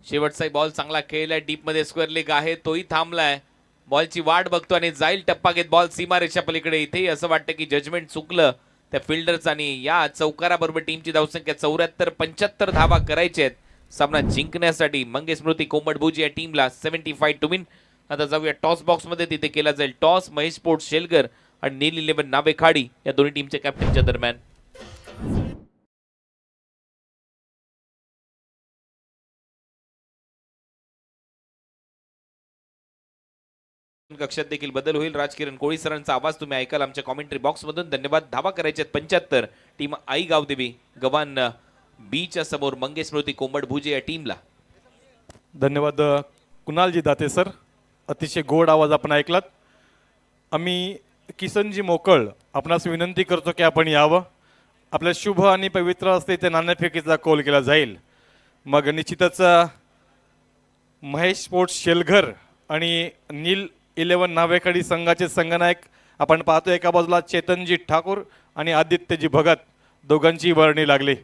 शेवटचा बॉल चांगला खेळलाय. डीप मध्ये स्क्वेअर लेग आहे. तोही थांबलाय. बॉलची वाट बघतो आणि जाईल टप्पा घेत बॉल सीमारेषा पलीकडे. इथेही असं वाटतं की जजमेंट चुकलं त्या फिल्डरचं आणि या चौकाराबरोबर टीमची धावसंख्या 74. 75 धावा करायच्या आहेत सामना जिंकण्यासाठी. मंगेश स्मृती कोंबडभुज या टीमला 75 टू विन. आता जाऊया टॉस बॉक्स मध्ये. तिथे केला जाईल टॉस. महेश स्पोर्ट्स शेलगर आणि नील 11 नावे खाडी या दोन्ही टीमच्या कॅप्टनच्या दरम्यान. कक्षात देखील बदल होईल. राजकिरण कोळी सरांचा आवाज तुम्ही ऐकाल आमच्या कॉमेंट्री बॉक्स मधून. धन्यवाद. धावा करायचे 75. टीम आई गावदेवी गव्हाण बीच्या समोर मंगेश स्मृती कोंबडभुजे या टीमला. धन्यवाद कुणालजी दाते सर. अतिशय गोड आवाज आपण ऐकलात. आम्ही किसनजी मोकळ आपणास विनंती करतो की आपण यावं. आपल्या शुभ आणि पवित्र असते ते नाणेफेकीचा कौल केला जाईल. मग निश्चितच महेश स्पोर्ट्स शेलघर आणि नील 11 नावेखडी संघाचे संघनायक आपण पाहतो. एका बाजूला चेतनजी ठाकूर आणि आदित्यजी भगत दोघांची वर्णी लागली.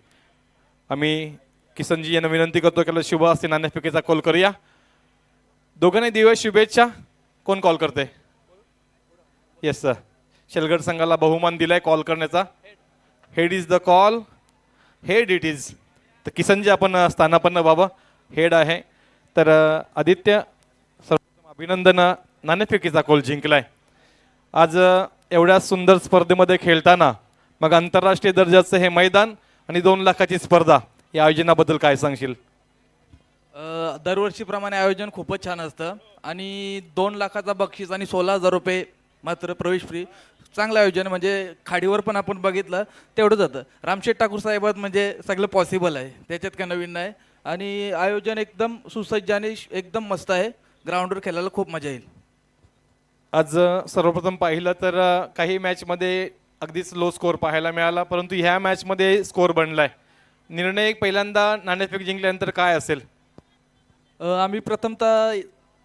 आम्ही किसनजी यांना विनंती करतो की शुभ असते नाणेफेकीचा कॉल करूया. दोघांनी देऊया शुभेच्छा. कोण कॉल करते? Yes sir. शेलगड संघाला बहुमान दिलाय कॉल करण्याचा. Head is the call. Head it is. तर किसनजी आपण स्थानापन्न बाबा हेड आहे. तर आदित्य सर्वप्रथम अभिनंदन. नाणेफेकीचा कॉल जिंकलाय. आज एवढ्या सुंदर स्पर्धेमध्ये खेळताना मग आंतरराष्ट्रीय दर्जाचं हे मैदान आणि 2 लाखाची स्पर्धा या आयोजनाबद्दल काय सांगशील? दरवर्षीप्रमाणे आयोजन खूपच छान असतं आणि 2 लाखाचा बक्षीस आणि 16,000 रुपये मात्र प्रवेश फ्री. चांगलं आयोजन. म्हणजे खाडीवर पण आपण बघितलं तेवढंच होतं. रामशेठ ठाकूर साहेबात म्हणजे सगळं पॉसिबल आहे, त्याच्यात काय नवीन नाही. आणि आयोजन एकदम सुसज्ज आणि एकदम मस्त आहे. ग्राउंडवर खेळायला खूप मजा येईल. आज सर्वप्रथम पाहिलं तर काही मॅचमध्ये अगदीच लो स्कोअर पाहायला मिळाला, परंतु ह्या मॅचमध्ये स्कोअर बनलाय. निर्णय पहिल्यांदा नाणेफेक जिंकल्यानंतर काय असेल? आम्ही प्रथमतः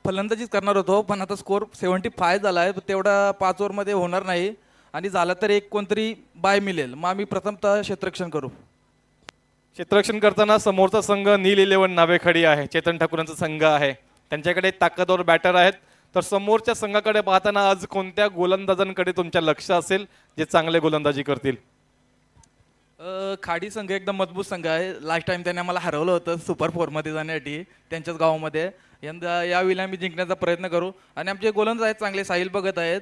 फलंदाजीच करणार होतो, पण आता स्कोअर 75 झाला आहे. तेवढा 5 ओव्हरमध्ये होणार नाही आणि झाला तर एक कोणतरी बाय मिळेल. मग आम्ही प्रथमतः क्षेत्ररक्षण करू. क्षेत्ररक्षण करताना समोरचा संघ नील 11 नावेखडी आहे. चेतन ठाकूरांचा संघ आहे. त्यांच्याकडे ताकदवर बॅटर आहेत. तर समोरच्या संघाकडे पाहताना आज कोणत्या गोलंदाजांकडे तुमच्या लक्ष असेल जे चांगले गोलंदाजी करतील? खाडी संघ एकदम मजबूत संघ आहे. लास्ट टाइम त्यांनी आम्हाला हरवलं होतं सुपर 4मध्ये जाण्यासाठी त्यांच्याच गावामध्ये. यंदा यावेळी आम्ही जिंकण्याचा प्रयत्न करू. आणि आमचे गोलंदाज आहेत चांगले. साहिल भगत आहेत,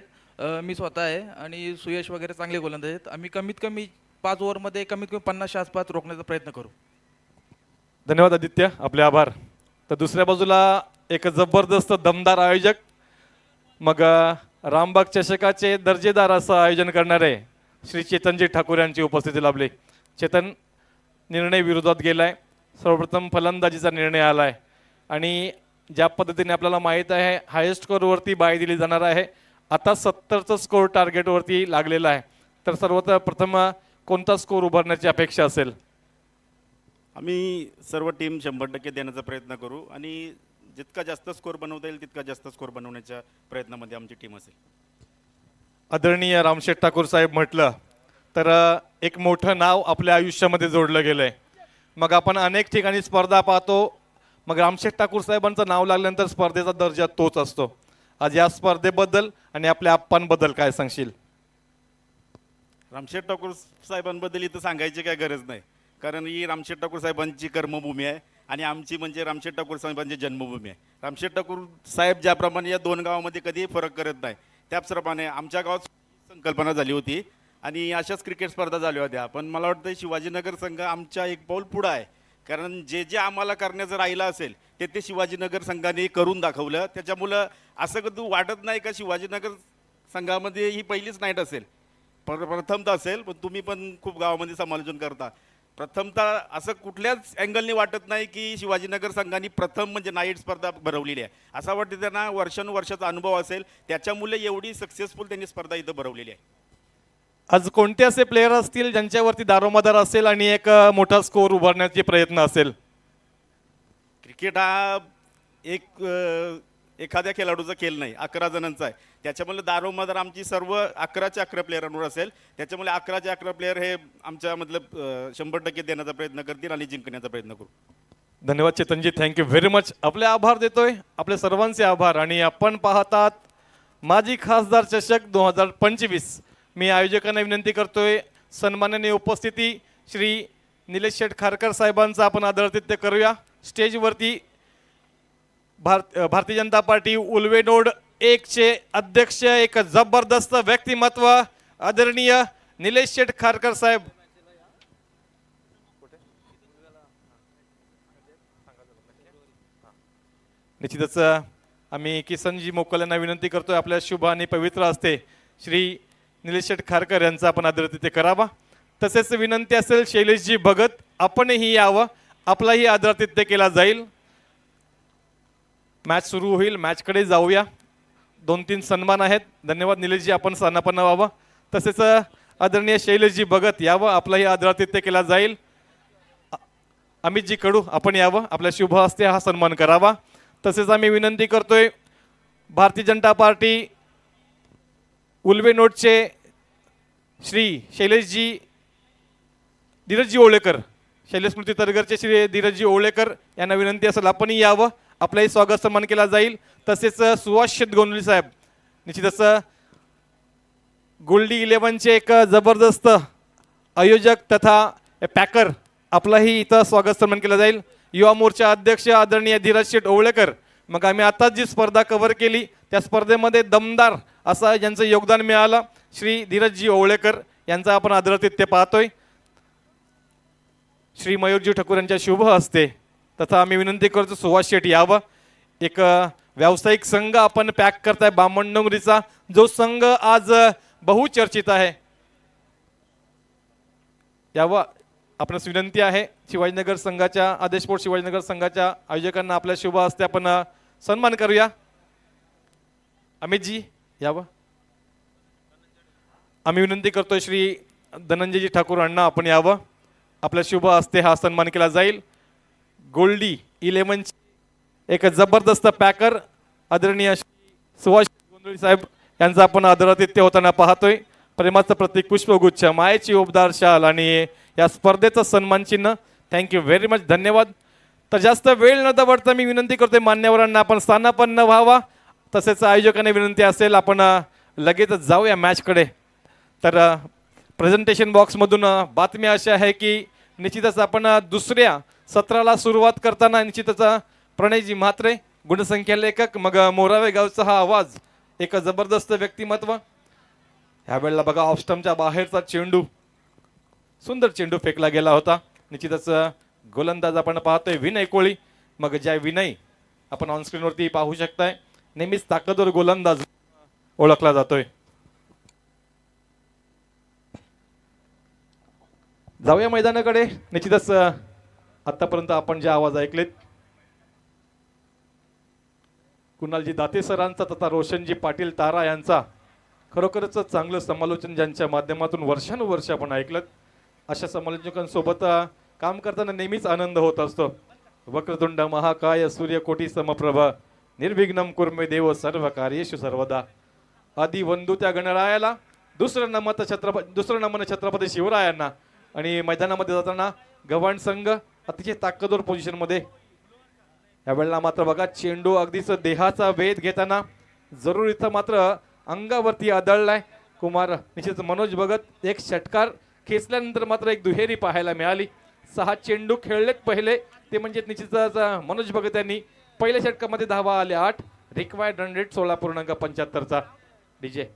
मी स्वतः आहे आणि सुयश वगैरे चांगले गोलंदाज आहेत. आम्ही कमीत कमी 5 ओव्हरमध्ये कमीत कमी 50च्या आसपास रोखण्याचा प्रयत्न करू. धन्यवाद आदित्य, आपले आभार. तर दुसऱ्या बाजूला एक जबरदस्त दमदार आयोजक, मग रामबाग चषकाचे दर्जेदार असं आयोजन करणारे श्री चेतनजी ठाकूर यांची उपस्थिती लाभली. चेतन, निर्णय विरोधात गेलाय. सर्वप्रथम फलंदाजीचा निर्णय आलाय आणि ज्या पद्धतीने आपल्याला माहीत आहे हायेस्ट स्कोअरवरती बाय दिली जाणार आहे. आता 70चं स्कोअर टार्गेटवरती लागलेला आहे. तर सर्वप्रथम कोणता स्कोअर उभारण्याची अपेक्षा असेल? आम्ही सर्व टीम 100% देण्याचा प्रयत्न करू आणि जितका जास्त स्कोअर बनवता येईल तितका जास्त स्कोअर बनवण्याच्या प्रयत्नामध्ये आमची टीम असेल. आदरणीय रामशेठ ठाकूर साहेब म्हटलं तर एक मोठं नाव आपल्या आयुष्यामध्ये जोडलं गेलंय. मग आपण अनेक ठिकाणी स्पर्धा पाहतो, मग रामशेठ ठाकूर साहेबांचं नाव लागल्यानंतर स्पर्धेचा दर्जा तोच असतो. आज या स्पर्धेबद्दल आणि आपल्या आप्पांबद्दल काय सांगशील? रामशेठ ठाकूर साहेबांबद्दल इथं सांगायची काय गरज नाही, कारण ही रामशेठ ठाकूर साहेबांची कर्मभूमी आहे आणि आमची म्हणजे रामशेठ ठाकूर साहेबांची जन्मभूमी आहे. रामशेठ ठाकूर साहेब ज्याप्रमाणे या 2 गावामध्ये कधीही फरक करत नाही, त्याचप्रमाणे आमच्या गावात संकल्पना झाली होती आणि अशाच क्रिकेट स्पर्धा झाल्या होत्या. पण मला वाटतं शिवाजीनगर संघ आमच्या एक पाऊल पुढं आहे, कारण जे जे आम्हाला करण्याचं राहिलं असेल ते शिवाजीनगर संघाने करून दाखवलं. त्याच्यामुळं असं कधी वाटत नाही का शिवाजीनगर संघामध्ये ही पहिलीच नाईट असेल, प्रथमतः असेल. पण तुम्ही पण खूप गावामध्ये समालोचन करता. प्रथमतः असं कुठल्याच अँगलनी वाटत नाही की शिवाजीनगर संघाने प्रथम म्हणजे नाईट स्पर्धा भरवलेली आहे. असं वाटतं त्यांना वर्षानुवर्षाचा अनुभव असेल, त्याच्यामुळे एवढी सक्सेसफुल त्यांनी स्पर्धा इथं भरवलेली आहे. आज कोणते असे प्लेयर असतील ज्यांच्यावरती दारोमदार असेल आणि एक मोठा स्कोअर उभारण्याचे प्रयत्न असेल? क्रिकेट हा एखाद्या खेळाडूचा खेळ नाही, 11 जणांचा आहे. त्याच्यामुळे दारोमदार आमची सर्व 11च्या 11 प्लेयरांवर असेल. त्याच्यामुळे 11च्या 11 प्लेयर हे आमच्या मतलब 100% देण्याचा प्रयत्न करतील आणि जिंकण्याचा प्रयत्न करू. धन्यवाद चेतनजी, थँक्यू व्हेरी मच. आपले आभार देतोय, आपले सर्वांचे आभार. आणि आपण पाहतात माजी खासदार चषक 2025. मी आयोजकांना विनंती करतोय सन्माननीय उपस्थिती श्री निलेश शेठ खारकर साहेबांचा आपण आदरातिथ्य करूया. स्टेजवरती भारतीय जनता पार्टी उल्वे नोड 1 चे अध्यक्ष, एक जबरदस्त व्यक्तिमत्व आदरणीय निलेश शेठ खारकर साहेब. निश्चितच आम्ही किसनजी मोकल यांना विनंती करतोय आपल्या शुभ आणि पवित्र हस्ते श्री निलेश शेठ खारकर यांचा आपण आदरातिथ्य करावा. तसेच विनंती असेल शैलेशजी भगत आपणही यावं, आपलाही आदरातिथ्य केला जाईल. मॅच सुरू होईल, मॅचकडे जाऊया. 2-3 सन्मान आहेत. धन्यवाद निलेशजी, आपण स्थानापन्न व्हावं. तसेच आदरणीय शैलेशजी भगत यावं, आपलाही आदरातिथ्य केला जाईल. अमितजी कडू आपण यावं, आपल्या शुभ हस्ते हा सन्मान करावा. तसेच आम्ही विनंती करतोय भारतीय जनता पार्टी उल्वे नोटचे श्री शैलेशजी धीरजजी ओळेकर, शैलेश स्मृती तरगरचे श्री धीरजजी ओळेकर यांना विनंती असेल आपणही यावं, आपलाही स्वागत सन्मान केला जाईल. तसेच सुहास शेटगोंदळे साहेब, निश्चितच गोल्डी 11चे एक जबरदस्त आयोजक तथा पॅकर, आपलाही इथं स्वागत सन्मान केला जाईल. युवा मोर्चा अध्यक्ष आदरणीय धीरज शेठ ओवळेकर, मग आम्ही आताच जी स्पर्धा कव्हर केली त्या स्पर्धेमध्ये दमदार असं ज्यांचं योगदान मिळालं श्री धीरजजी ओवळेकर यांचा आपण आदरातिथ्य पाहतोय. श्री मयूरजी ठाकूर यांच्या शुभ हस्ते. तथा आम्ही विनंती करतो सुहास शेठ यावं. एक व्यावसायिक संघ आपण पॅक करताय बामणडोंगरीचा, जो संघ आज बहुचर्चित आहे. यावं आपणास विनंती आहे. शिवाजीनगर संघाच्या आदेशपोट शिवाजीनगर संघाच्या आयोजकांना आपल्या शुभ हस्ते आपण सन्मान करूया. अमितजी यावं. आम्ही विनंती करतोय श्री धनंजयजी ठाकूर अण्णा आपण यावं, आपल्या शुभ हस्ते हा सन्मान केला जाईल. गोल्डी 11 एक जबरदस्त पॅकर आदरणीय सुभाष गोंधळी साहेब यांचा आपण आदरातिथ्य होताना पाहतोय. प्रेमाचं प्रतीक पुष्पगुच्छ, मायेची उबदार शाल आणि या स्पर्धेचं सन्मान चिन्ह. थँक्यू व्हेरी मच, धन्यवाद. तर जास्त वेळ न दवडता मी विनंती करतोय मान्यवरांना आपण स्थानापन्न व्हावा. तसेच आयोजकांना विनंती असेल आपण लगेच जाऊया मॅचकडे. तर प्रेझेंटेशन बॉक्समधून बातमी अशी आहे की निश्चितच आपण दुसऱ्या सत्राला सुरुवात करताना निश्चितच प्रणयजी म्हात्रे गुणसंख्या लेखक, मग मोरावे गावचा हा आवाज, एक जबरदस्त व्यक्तिमत्व. ह्यावेळेला बघा ऑफस्टमच्या बाहेरचा चेंडू, सुंदर चेंडू फेकला गेला होता. निश्चितच गोलंदाज आपण पाहतोय विनय कोळी, मग ज्या विनय आपण ऑनस्क्रीनवरती पाहू शकताय, नेहमीच ताकदवर गोलंदाज ओळखला जातोय. जाऊया मैदानाकडे. निश्चितच आतापर्यंत आपण जे आवाज ऐकलेत कुणालजी दाते सरांचा तथा रोशनजी पाटील तारा यांचा, खरोखरच चांगलं समालोचन ज्यांच्या माध्यमातून वर्षानुवर्ष आपण ऐकलं, अशा समालोचकांसोबत काम करताना नेहमीच आनंद होत असतो. वक्रतुंड महाकाय सूर्यकोटी समप्रभ निर्विघ्नम कुर्मे देव सर्व कार्येषु सर्वदा. आदी वंदू त्या गणरायाला, दुसरं नमन छत्रपती शिवरायांना. आणि मैदानामध्ये जाताना गव्हाण संघ अतिशय ताकदवर पोझिशन मध्ये. यावेळेला मात्र बघा चेंडू अगदीच देहाचा वेध घेताना जरूर इथं मात्र अंगावरती आदळलाय कुमार. निश्चित मनोज भगत एक षटकार खेचल्यानंतर मात्र एक दुहेरी पाहायला मिळाली. 6 चेंडू खेळलेत पहिले ते म्हणजे निश्चितच मनोज भगत यांनी पहिल्या षटकामध्ये धावा आले 8. रिक्वायर्ड रन रेट 16.75चा. डीजे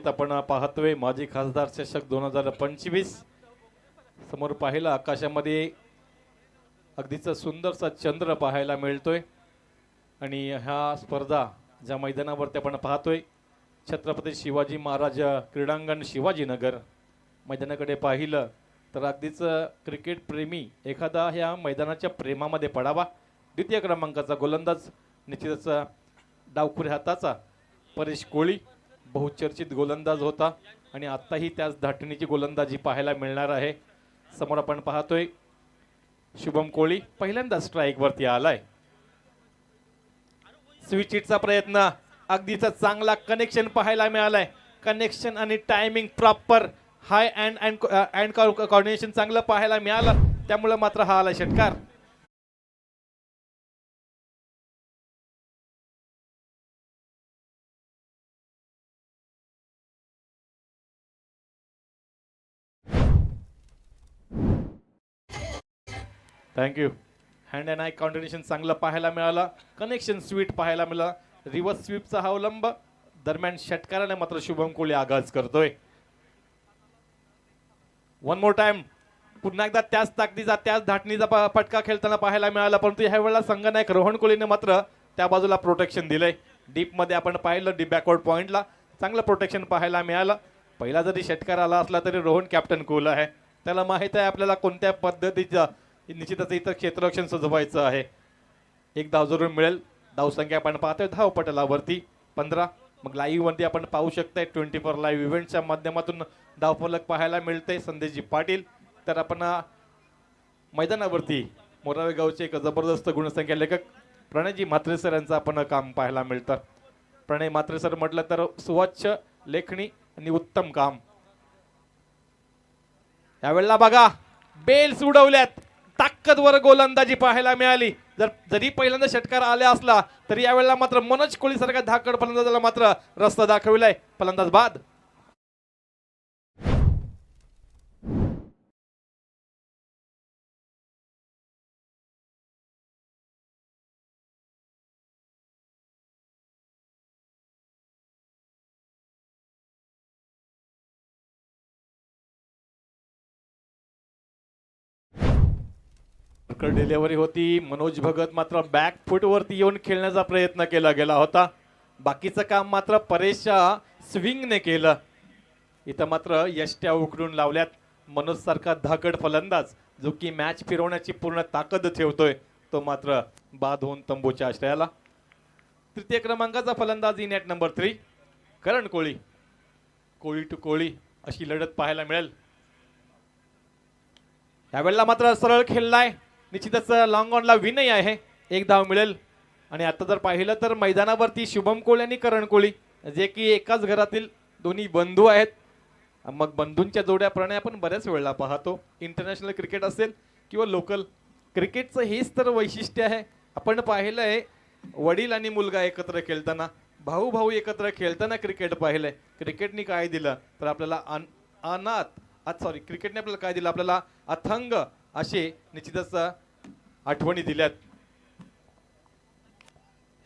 आपण पाहतोय माजी खासदार चषक 2025. समोर पाहिलं आकाशामध्ये अगदीच सुंदरसा चंद्र पाहायला मिळतोय. आणि ह्या स्पर्धा ज्या मैदानावरती आपण पाहतोय छत्रपती शिवाजी महाराज क्रीडांगण शिवाजीनगर, मैदानाकडे पाहिलं तर अगदीच क्रिकेट प्रेमी एखादा ह्या मैदानाच्या प्रेमामध्ये पडावा. द्वितीय क्रमांकाचा गोलंदाज निश्चितच डावखुरी हाताचा परेश कोळी, बहुचर्चित गोलंदाज होता आणि आत्ताही त्याच धाटणीची गोलंदाजी पाहायला मिळणार आहे. समोर आपण पाहतोय शुभम कोळी पहिल्यांदा स्ट्राईक वरती आलाय. स्विच हिटचा प्रयत्न, अगदीच चांगला कनेक्शन पाहायला मिळालाय. कनेक्शन आणि timing proper, high and coordination चांगलं पाहायला मिळालं, त्यामुळे मात्र हा आला षटकार. Thank you. Hand and I coordination चांगलं पाहायला मिळालं, कनेक्शन स्वीट पाहायला मिळालं. रिव्हर्स स्वीपचा हा अवलंब. दरम्यान षटकाराने मात्र शुभम कोहली आघात करतोय. One more time. पुन्हा एकदा त्याच ताकदीचा त्याच धाटणीचा फटका खेळताना पाहायला मिळाला, परंतु ह्या वेळेला संघनायक रोहन कोहलीने मात्र त्या बाजूला प्रोटेक्शन दिलंय. डीप मध्ये आपण पाहिलं, डीप बॅकवर्ड पॉइंटला चांगलं प्रोटेक्शन पाहायला मिळालं. पहिला जरी षटकार आला असला तरी रोहन कॅप्टन कूल आहे, त्याला माहित आहे आपल्याला कोणत्या पद्धतीचं निश्चितच इथं क्षेत्ररक्षण सजवायचं आहे. एक धाव जरूर मिळेल. धावसंख्या आपण पाहतोय धावपटलावरती 15. मग लाईव्ह वरती आपण पाहू शकताय 24 लाईव्ह इव्हेंटच्या माध्यमातून धावफलक पाहायला मिळते. संदेशजी पाटील. तर आपण मैदानावरती मोरावे गावचे एक जबरदस्त गुणसंख्या लेखक प्रणयजी म्हात्रे सर यांचं आपण काम पाहायला मिळतं. प्रणय म्हात्रे सर म्हटलं तर स्वच्छ लेखणी आणि उत्तम काम. यावेळेला बघा बेल्स उडवल्यात, ताकदवर गोलंदाजी पाहायला मिळाली. जरी पहिल्यांदा षटकार आला असला तरी यावेळेला मात्र मनोज कोहली सारख्या धाकड फलंदाजाला मात्र रस्ता दाखविलाय. फलंदाज बाद. डिलिव्हरी होती. मनोज भगत मात्र बॅक फुट वरती येऊन खेळण्याचा प्रयत्न केला गेला होता. बाकीचं काम मात्र परेश स्विंगने केलं. इथं मात्र यष्ट्या उकडून लावल्यात. मनोज सारखा धाकड फलंदाज जो की मॅच फिरवण्याची पूर्ण ताकद ठेवतोय तो मात्र बाद होऊन तंबूच्या आश्रयाला. तृतीय क्रमांकाचा फलंदाज in at number 3 Karan Kohli. Kohli to Kohli अशी लढत पाहायला मिळेल. यावेळेला मात्र सरळ खेळलाय. निश्चितच लॉंग ऑनला विनय आहे. एक धाव मिळेल. आणि आता जर पाहिलं तर मैदानावरती शुभम कोहली आणि करण कोहली जे की एकाच घरातील दोन्ही बंधू आहेत. मग बंधूंच्या जोड्या प्रणय आपण बऱ्याच वेळेला पाहतो. इंटरनॅशनल क्रिकेट असेल किंवा लोकल क्रिकेटचं हेच तर वैशिष्ट्य आहे. आपण पाहिलंय वडील आणि मुलगा एकत्र खेळताना, भाऊ भाऊ एकत्र खेळताना क्रिकेट पाहिलंय. क्रिकेटने काय दिलं तर आपल्याला क्रिकेटने आपल्याला काय दिलं, आपल्याला अथंग असे निश्चितच आठवणी दिल्यात.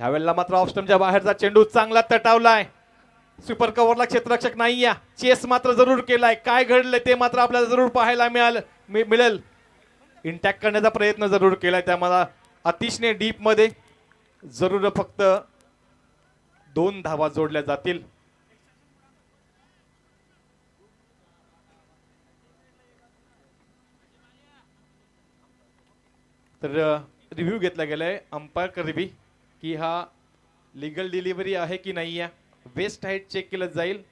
ह्यावेळेला मात्र ऑफ स्टंपच्या बाहेरचा चेंडू चांगला तटावलाय. सुपर कव्हरला क्षेत्ररक्षक नाही या. चेस मात्र जरूर केलाय. काय घडलंय ते मात्र आपल्याला जरूर पाहायला मिळेल. इंटॅक्ट करण्याचा प्रयत्न जरूर केलाय. त्यामध्ये अतिशय डीप मध्ये जरूर फक्त 2 धावा जोडल्या जातील. तर रिव्ह्यू घेतला गेलाय अंपायर करबी की हा लीगल डिलिव्हरी आहे की नाही आहे. वेस्ट हाईट चेक केलं जाईल.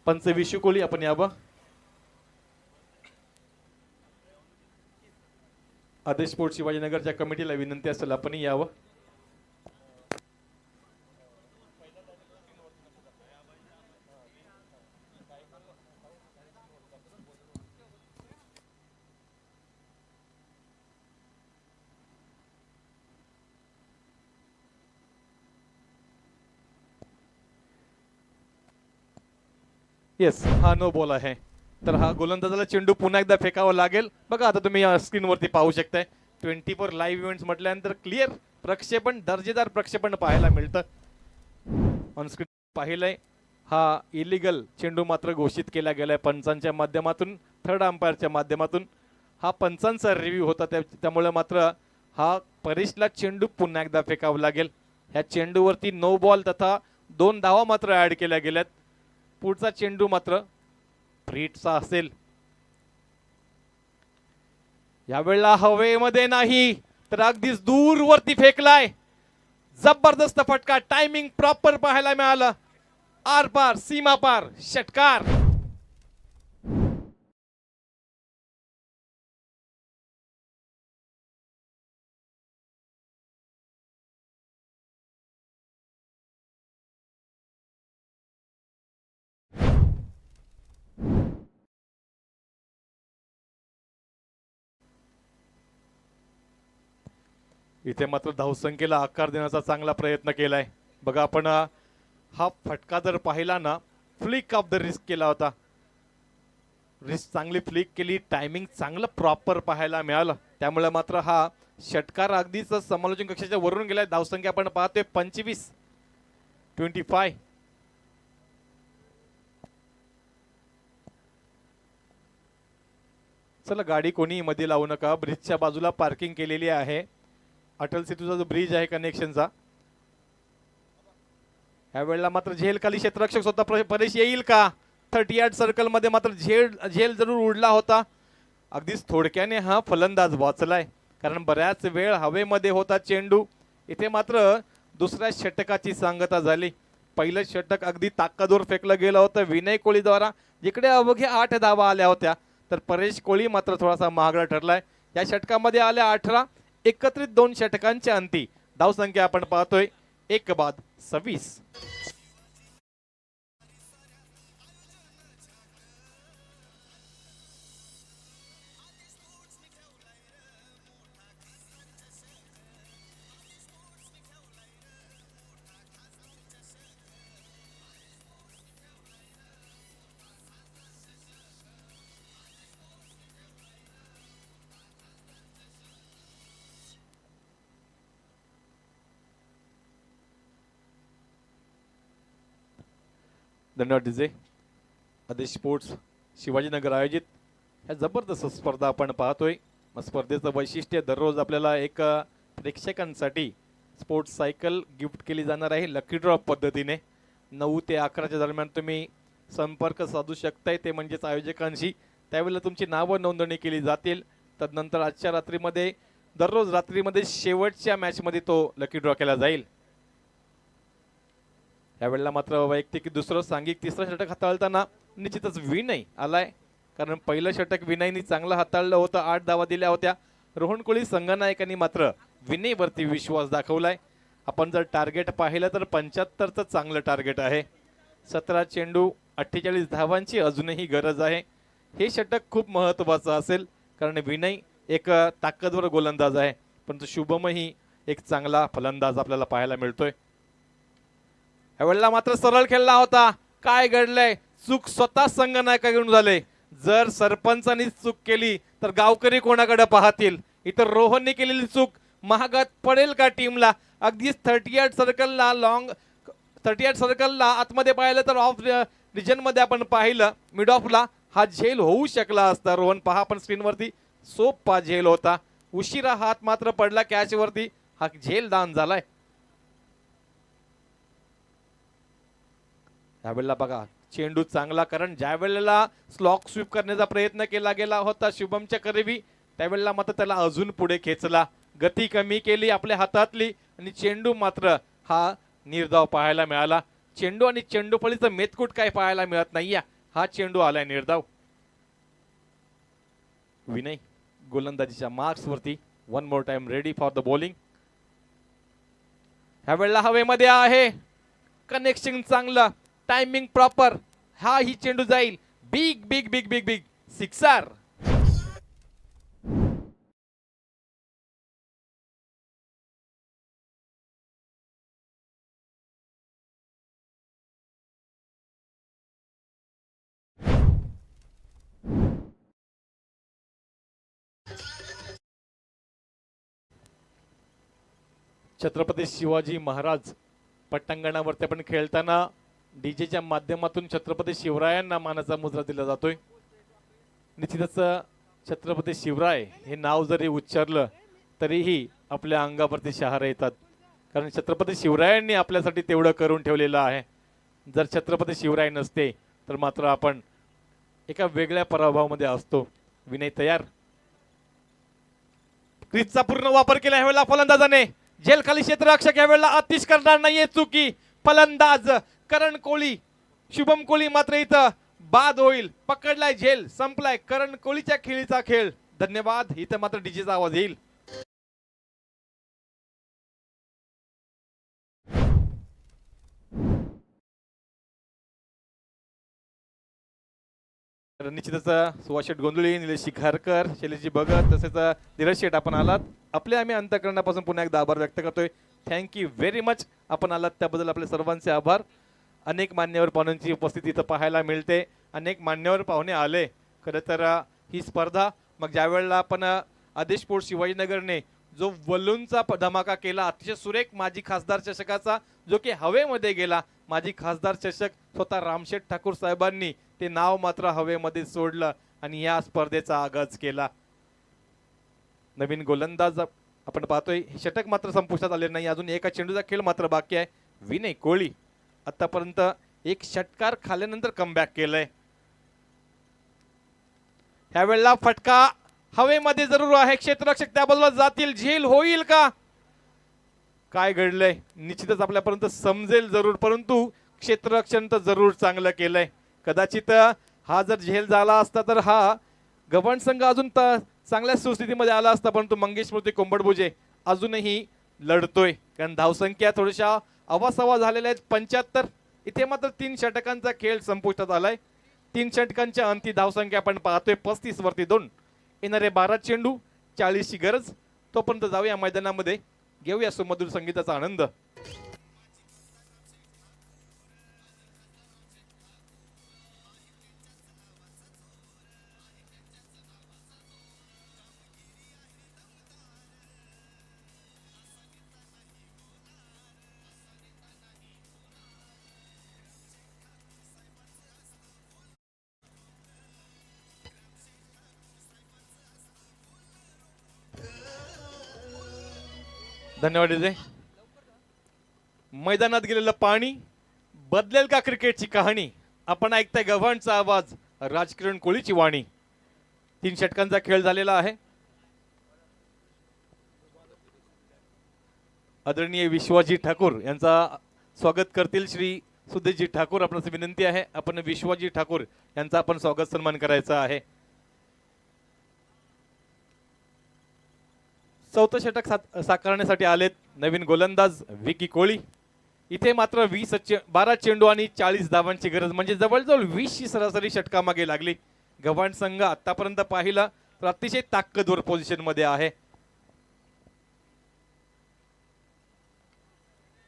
पंच विशू कोहली आपण यावं. आदेश स्पोर्ट शिवाजीनगरच्या कमिटीला विनंती असेल आपण यावं. येस, हा नो बॉल आहे. तर हा गोलंदाजाला चेंडू पुन्हा एकदा फेकावा लागेल. बघा आता तुम्ही स्क्रीनवरती पाहू शकताय 24 लाईव्ह इव्हेंट्स म्हटल्यानंतर क्लिअर प्रक्षेपण, दर्जेदार प्रक्षेपण पाहायला मिळतं. ऑन स्क्रीन पाहिलंय हा इलिगल चेंडू मात्र घोषित केला गेलाय पंचांच्या माध्यमातून, थर्ड अंपायरच्या माध्यमातून. हा पंचांचा रिव्ह्यू होता त्यामुळे मात्र हा परेशला चेंडू पुन्हा एकदा फेकावा लागेल. ह्या चेंडूवरती नो बॉल तथा 2 धावा मात्र ऍड केल्या गेल्यात. पुढचा चेंडू मात्र फ्रीटचा असेल. यावेळेला हवेमध्ये नाही तर अगदीच दूरवरती फेकलाय. जबरदस्त फटका, टायमिंग प्रॉपर पाहायला मिळालं. आर पार सीमा पार षटकार. इथे मात्र धावसंख्येला आकार देण्याचा चांगला प्रयत्न केलाय. बघा आपण हा फटका जर पाहिला ना, फ्लिक ऑफ द रिस्क केला होता. रिस्क चांगली फ्लिक केली, टायमिंग चांगलं प्रॉपर पाहायला मिळालं. त्यामुळे मात्र हा षटकार अगदीच समालोचन कक्षाच्या वरून गेलाय. धावसंख्या आपण पाहतोय 25. चला गाडी कोणी मध्ये लावू नका. ब्रिजच्या बाजूला पार्किंग केलेली आहे. अटल सेतूचा जो ब्रिज आहे कनेक्शनचा. या वेळेला मात्र झेल खाली क्षेत्ररक्षक स्वतः परेश येईल का? 38 सर्कल मध्ये मात्र झेल जरूर उडला होता. अगदीच थोडक्याने हा फलंदाज वाचलाय, कारण बऱ्याच वेळ हवेमध्ये होता चेंडू. इथे मात्र दुसऱ्या षटकाची सांगता झाली. पहिलं षटक अगदी ताकदवर फेकलं गेलं होतं विनय कोळीद्वारा, जिकडे अवघ्या 8 धावा आल्या होत्या. तर परेश कोळी मात्र थोडासा महागडा ठरलाय. या षटकामध्ये आल्या 18. एकत्रित 2 षटकांच्या अंती धावसंख्या आपण पाहतोय 1 बाद 26. धन्यवाद डीजे. आदेश स्पोर्ट्स शिवाजीनगर आयोजित ह्या जबरदस्त स्पर्धा आपण पाहतोय. स्पर्धेचं वैशिष्ट्य दररोज आपल्याला एक प्रेक्षकांसाठी स्पोर्ट्स सायकल गिफ्ट केली जाणार आहे लकी ड्रॉ पद्धतीने. 9 ते 11च्या दरम्यान तुम्ही संपर्क साधू शकताय, ते म्हणजेच आयोजकांशी. त्यावेळेला तुमची नावं नोंदणी केली जातील. तदनंतर आजच्या रात्रीमध्ये दररोज रात्रीमध्ये शेवटच्या मॅचमध्ये तो लकी ड्रॉ केला जाईल. यावेळेला मात्र वैयक्तिक दुसरं सांघिक तिसरं षटक हाताळताना निश्चितच विनय आलाय, कारण पहिलं षटक विनयनी चांगलं हाताळलं होतं. 8 धावा दिल्या होत्या. रोहन कोळी संघनायकांनी मात्र विनयवरती विश्वास दाखवलाय. आपण जर टार्गेट पाहिलं तर 75चं चांगलं टार्गेट आहे. 17 चेंडू 48 धावांची अजूनही गरज आहे. हे षटक खूप महत्त्वाचं असेल, कारण विनय एक ताकदवर गोलंदाज आहे, परंतु शुभमही एक चांगला फलंदाज आपल्याला पाहायला मिळतोय. यावेळेला मात्र सरळ खेळला होता. काय घडलंय? चूक स्वतः संघनायकाकडून झाले. जर सरपंचांनी चूक केली तर गावकरी कोणाकडे पाहतील? इतर रोहनने केलेली चूक महागात पडेल का टीमला? अगदीच 38 सर्कलला आतमध्ये पाहिलं तर ऑफ रिजन मध्ये आपण पाहिलं मिड ऑफला हा झेल होऊ शकला असता. रोहन पहा आपण स्क्रीनवरती सोपा झेल होता. उशिरा हात मात्र पडला कॅच वरती. हा झेल दान झालाय. यावेळेला बघा चेंडू चांगला, कारण ज्या वेळेला स्लॉक स्वीप करण्याचा प्रयत्न केला गेला होता शुभमच्या करीबी, त्यावेळेला मात्र त्याला अजून पुढे खेचला, गती कमी केली आपल्या हातातली, आणि चेंडू मात्र हा निर्धाव पाहायला मिळाला. चेंडू आणि चेंडूफळीचं मेतकूट काय पाहायला मिळत नाहीये. हा चेंडू आलाय निर्धाव. विनय गोलंदाजीच्या मार्क्स वरती. 1 more time ready for the bowling. ह्या वेळेला हवेमध्ये आहे. कनेक्शन चांगलं, टायमिंग प्रॉपर. हा ही चेंडू जाईल. Big big big big big sixer. Chhatrapati Shivaji Maharaj पट्टांगणावरती आपण खेळताना डीजेच्या माध्यमातून छत्रपती शिवरायांना मानाचा मुजरा दिला जातोय. निश्चितच छत्रपती शिवराय हे नाव जरी उच्चारलं तरीही आपल्या अंगावरती शहारे येतात, कारण छत्रपती शिवरायांनी आपल्यासाठी तेवढं करून ठेवलेलं आहे. जर छत्रपती शिवराय नसते तर मात्र आपण एका वेगळ्या पराभवामध्ये असतो. विनय तयार. क्रीजचा पूर्ण वापर केला ह्यावेळेला फलंदाजाने. झेल खाली क्षेत्ररक्षक यावेळेला आतिश करणार नाहीये चुकी. फलंदाज करण कोळी. शुभम कोळी मात्र इथं बाद होईल. पकडलाय झेल, संपलाय करण कोळीच्या खेळीचा खेळ. धन्यवाद. इथं मात्र डीजेचा आवाज येईल. निश्चितच सुभाष शेठ गोंधळी, निलेश शिखारकर, शैलेशजी भगत तसेच धीरज शेठ आपण आलात. आपले आम्ही अंतःकरणापासून पुन्हा एकदा आभार व्यक्त करतोय. Thank you very much. आपण आलात त्याबद्दल आपले सर्वांचे आभार. अनेक मान्यवर पाहुण्यांची उपस्थिती इथं पाहायला मिळते. अनेक मान्यवर पाहुणे आले. खरं तर ही स्पर्धा मग ज्या वेळेला आपण आदेश स्पोर्ट्स शिवाजीनगरने जो वलूनचा धमाका केला अतिशय सुरेख माजी खासदार चषकाचा, जो की हवेमध्ये गेला. माजी खासदार चषक स्वतः रामशेठ ठाकूर साहेबांनी ते नाव मात्र हवेमध्ये सोडलं आणि या स्पर्धेचा आगाज केला. नवीन गोलंदाज आपण पाहतोय. हे षटक मात्र संपुष्टात आले नाही. अजून एका चेंडूचा खेळ मात्र बाकी आहे. विनय कोहली आतापर्यंत एक षटकार खाल्ल्यानंतर कमबॅक केलंय. ह्यावेळेला फटका हवेमध्ये जरूर आहे. क्षेत्ररक्षक त्या बाजूला जातील. झेल होईल का? काय घडलंय निश्चितच आपल्यापर्यंत समजेल जरूर, परंतु क्षेत्ररक्षण तर जरूर चांगलं केलंय. कदाचित हा जर झेल झाला असता तर हा गव्हाण संघ अजून चांगल्या सुस्थितीमध्ये आला असता, परंतु मंगेश स्मृती कोंबडभुजे अजूनही लढतोय. कारण धावसंख्या थोड्याशा अवासवा झालेल्या आहेत 75. इथे मात्र 3 षटकांचा खेळ संपुष्टात आलाय. 3 षटकांच्या अंती धावसंख्या आपण पाहतोय 35 वरती 2. येणारे 12 चेंडू, 40 ची गरज. तोपर्यंत जाऊया मैदानामध्ये, घेऊया सुमधुर संगीताचा आनंद. धन्यवाद विजय. मैदानात गेलेलं पाणी बदलेल का क्रिकेटची कहाणी? आपण ऐकताय गव्हाणचा आवाज, राजकिरण कोळीची वाणी. 3 षटकांचा खेळ झालेला आहे. आदरणीय विश्वाजी ठाकूर यांचा स्वागत करतील श्री सुदेशजी ठाकूर. आपणास विनंती आहे आपण विश्वाजी ठाकूर यांचा आपण स्वागत सन्मान करायचा आहे. 4थं षटक साकारण्यासाठी आलेत नवीन गोलंदाज विकी कोहली. इथे मात्र 12 चेंडू आणि 40 धावांची गरज, म्हणजे जवळजवळ 20 ची सरासरी षटकामागे लागली. गव्हाण संघ आतापर्यंत पाहिला तर अतिशय ताकदवर पोझिशन मध्ये आहे.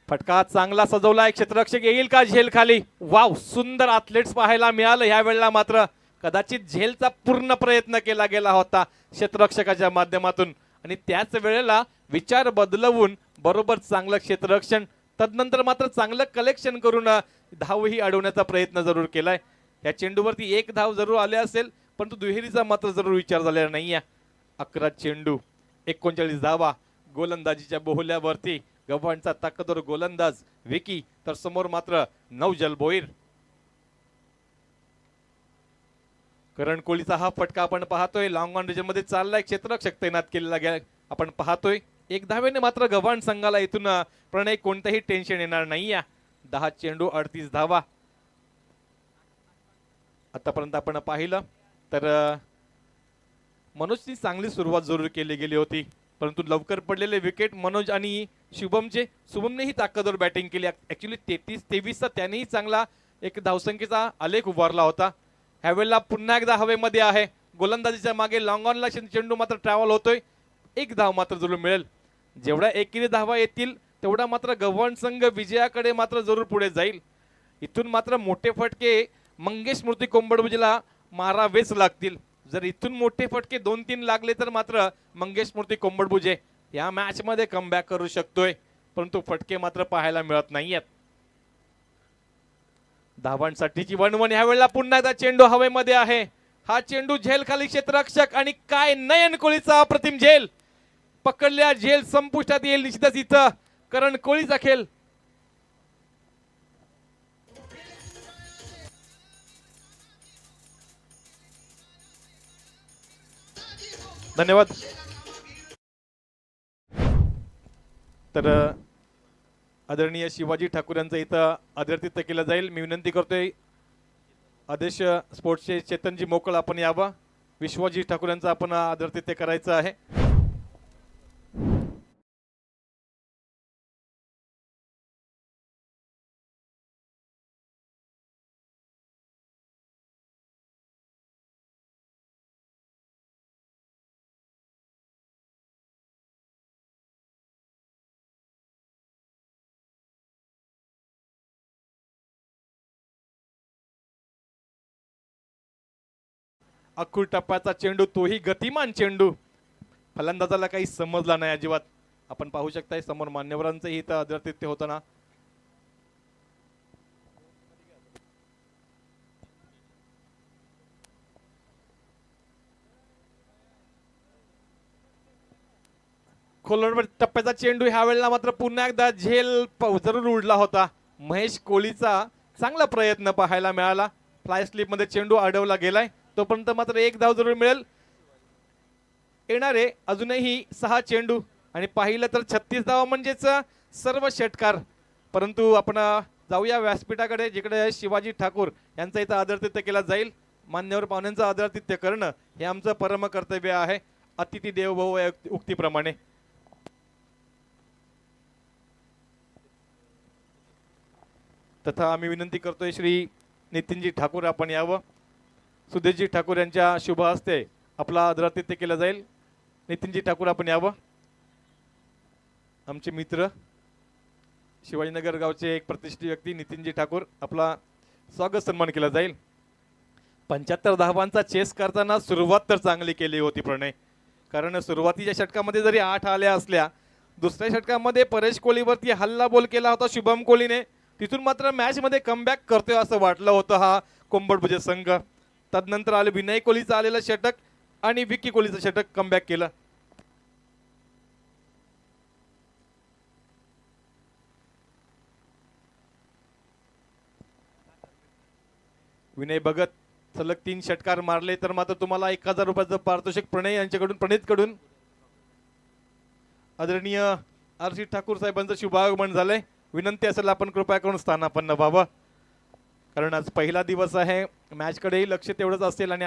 फटका चांगला सजवलाय. क्षेत्ररक्षक येईल का झेल खाली? वाव, सुंदर ॲथलेट्स पाहायला मिळालं. ह्या वेळेला मात्र कदाचित झेलचा पूर्ण प्रयत्न केला गेला होता क्षेत्ररक्षकाच्या माध्यमातून, आणि त्याच वेळेला विचार बदलवून बरोबर चांगलं क्षेत्ररक्षण, तदनंतर मात्र चांगलं कलेक्शन करून धावही अडवण्याचा प्रयत्न जरूर केलाय. या चेंडूवरती 1 धाव जरूर आले असेल, परंतु दुहेरीचा मात्र जरूर विचार झालेला नाहीये. 11 चेंडू 39 धावा. गोलंदाजीच्या बोहल्यावरती गव्हाणचा ताकदवर गोलंदाज विकी, तर समोर मात्र नवजल भोईर. करण कोहलीचा हा फटका आपण पाहतोय. लॉंग ऑन रिजन मध्ये चाललाय. क्षेत्ररक्षक तैनात केलेला गेला आपण पाहतोय. 1 धावेने मात्र गव्हाण संघाला इथून प्रणय कोणतंही टेन्शन येणार नाहीये. 10 चेंडू 38 धावा. आतापर्यंत आपण पाहिलं तर मनोजची चांगली सुरुवात जरूर केली गेली होती, परंतु लवकर पडलेले विकेट मनोज आणि शुभमनेही ताकदवर बॅटिंग केली. ऍक्च्युली 33-23 त्यानेही चांगला एक धावसंख्येचा आलेख उभारला होता. ह्यावेळेला पुन्हा एकदा हवेमध्ये आहे. गोलंदाजीच्या मागे लॉंग ऑनला चेंडू मात्र ट्रॅव्हल होतोय. 1 धाव मात्र जरूर मिळेल. जेवढ्या एकेरी धावा येतील तेवढा मात्र गव्हाण संघ विजयाकडे मात्र जरूर पुढे जाईल. इथून मात्र मोठे फटके मंगेश स्मृती कोंबडभुजेला मारावेच लागतील. जर इथून मोठे फटके 2-3 लागले तर मात्र मंगेश स्मृती कोंबडभुजे या मॅच मध्ये कमबॅक करू शकतोय, परंतु फटके मात्र पाहायला मिळत नाहीयेत. धावांसाठीची वणवण. ह्या वेळेला पुन्हा एकदा चेंडू हवेमध्ये आहे. हा चेंडू झेल खाली. क्षेत्ररक्षक आणि काय नयन कोहलीचा अप्रतिम झेल. पकडल्या झेल संपुष्टात येईल निश्चितच इथं करण कोहलीचा खेळ. धन्यवाद. तर आदरणीय शिवाजी ठाकूर यांचं इथं आदरातिथ्य केलं जाईल. मी विनंती करतोय आदेश स्पोर्ट्सचे चेतनजी मोकळ आपण यावं. विश्वजी ठाकूर यांचं आपण आदरातिथ्य करायचं आहे. अख्खूर टप्प्याचा चेंडू, तोही गतिमान चेंडू. फलंदाजाला काही समजला नाही अजिबात. आपण पाहू शकताय समोर मान्यवरांचंही इथं आदरातिथ्य होताना. खोलवर टप्प्याचा चेंडू ह्या वेळेला मात्र पुन्हा एकदा झेल जरूर उडला होता. महेश कोहलीचा चांगला प्रयत्न पाहायला मिळाला. फ्लाय स्लिप मध्ये चेंडू अडवला गेलाय. तोपर्यंत मात्र एक धाव जरूर मिळेल. येणारे अजूनही 6 चेंडू आणि पाहिलं तर 36 धावा म्हणजेच सर्व षटकार. परंतु आपण जाऊया व्यासपीठाकडे जिकडे शिवाजी ठाकूर यांचा इथं आदरातिथ्य केला जाईल. मान्यवर पाहुण्यांचं आदरातिथ्य करणं हे आमचं परम कर्तव्य आहे, अतिथी देवो भव या उक्तीप्रमाणे. तथा आम्ही विनंती करतोय श्री नितीनजी ठाकूर आपण यावं. सुदेशजी ठाकूर यांच्या शुभ हस्ते आपला आदरातिथ्य केलं जाईल. नितीनजी ठाकूर आपण यावं. आमचे मित्र शिवाजीनगर गावचे एक प्रतिष्ठित व्यक्ती नितीनजी ठाकूर, आपला स्वागत सन्मान केला जाईल. 75 धावांचा चेस करताना सुरुवात तर चांगली केली होती प्रणय, कारण सुरुवातीच्या षटकामध्ये जरी 8 आल्या असल्या, दुसऱ्या षटकामध्ये परेश कोहलीवरती हल्ला बोल केला होता शुभम कोहलीने. तिथून मात्र मॅच मध्ये कमबॅक करतोय असं वाटलं होतं हा कोंबडभुजे संघ. तदनंतर आले विनय कोहलीचं आलेलं षटक आणि विक्की कोहलीचं षटक कमबॅक केलं. विनय भगत सलग 3 षटकार मारले तर मात्र तुम्हाला 1000 रुपयाचं पारितोषिक प्रणय यांच्याकडून प्रणितकडून आदरणीय आर.सी. ठाकूर साहेबांचं शुभागमन झालंय. विनंती असेल आपण कृपया करून स्थानापन्न व्हावं, कारण आज पहिला दिवस आहे. मॅचकडेही लक्ष तेवढंच असेल आणि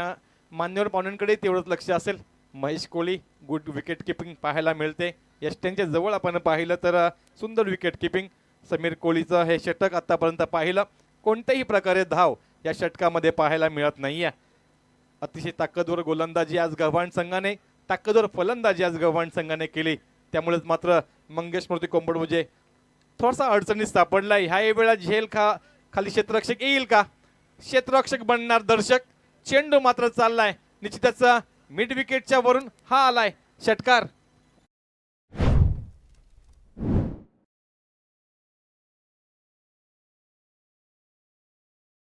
मान्यवर पाहुण्यांकडेही तेवढंच लक्ष असेल. Mahesh Kohli good wicket keeping पाहायला मिळते. यष्ट्यांच्या जवळ आपण पाहिलं तर सुंदर विकेट किपिंग. समीर कोहलीचं हे षटक आतापर्यंत पाहिलं, कोणत्याही प्रकारे धाव या षटकामध्ये पाहायला मिळत नाहीये. अतिशय ताकदवर गोलंदाजी आज गव्हाण संघाने, ताकदवर फलंदाजी आज गव्हाण संघाने केली. त्यामुळेच मात्र मंगेश मूर्ती कोंबडभुजे थोडासा अडचणीत सापडला. ह्या वेळेला झेल खाली क्षेत्ररक्षक येईल का? क्षेत्ररक्षक बनणार दर्शक. चेंडू मात्र चाललाय निश्चितच मिड विकेटच्या वरून हा आलाय षटकार.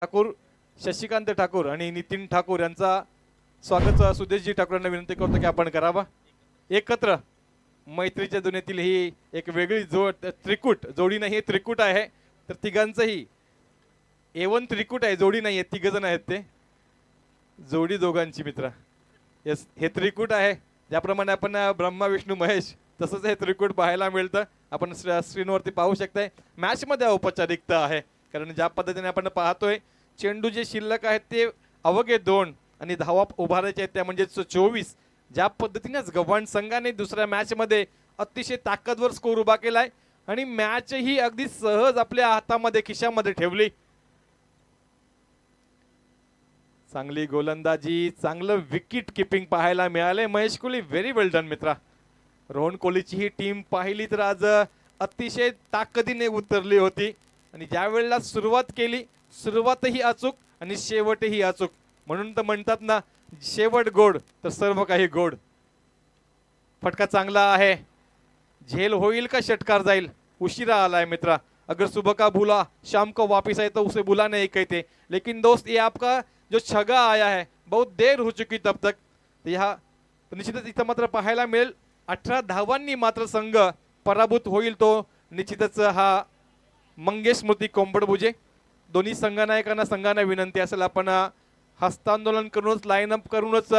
ठाकूर, शशिकांत ठाकूर आणि नितीन ठाकूर यांचा स्वागत सुदेशजी ठाकूर यांना विनंती करतो की आपण करावा. एकत्र मैत्रीच्या दुनियेतील ही एक वेगळी त्रिकूट जोडी नाही, हे त्रिकूट आहे. तर तिघांचंही A1 त्रिकूट आहे, जोडी नाही आहे, 3 जण आहेत ते. जोडी दोघांची मित्र. येस, हे त्रिकूट आहे. ज्याप्रमाणे आपण ब्रह्मा विष्णू महेश तसंच हे त्रिकूट पाहायला मिळतं. आपण स्क्रीनवरती पाहू शकताय. मॅच मध्ये औपचारिकता आहे, कारण ज्या पद्धतीने आपण पाहतोय चेंडू जे शिल्लक आहेत ते अवघे 2 आणि धावा उभारायच्या आहेत त्या म्हणजे 24. ज्या पद्धतीनेच गव्हाण संघाने दुसऱ्या मॅच मध्ये अतिशय ताकदवर स्कोर उभा केलाय आणि मॅच ही अगदी सहज आपल्या हातामध्ये खिशामध्ये ठेवली. चांगली गोलंदाजी, चांगलं विकेट किपिंग पाहायला मिळाले. महेश कोहली व्हेरी वेल डन मित्रा. रोहन कोहलीची ही टीम पाहिली तर आज अतिशय ताकदीने उतरली होती आणि ज्या वेळेला सुरुवात केली, सुरुवातही अचूक आणि शेवटही अचूक. म्हणून तर म्हणतात ना, शेवट गोड तर सर्व काही गोड. फटका चांगला आहे. झेल होईल का षटकार जाईल? उशिरा आलाय मित्रा. अगर सुबह का भूला शाम को वापिस आए तो उसे भूला नहीं कहते, लेकिन दोस्त ये आपका जो छगा आया है बहुत देर हो चुकी तब तक. यहाँ निश्चितच इथं मात्र पाहायला मिळेल 18 धावांनी मात्र संघ पराभूत होईल तो निश्चितच हा मंगेश मूर्ती कोंबडभुजे. दोन्ही संघांना विनंती असेल आपण हस्तांदोलन करूनच लाईनअप करूनच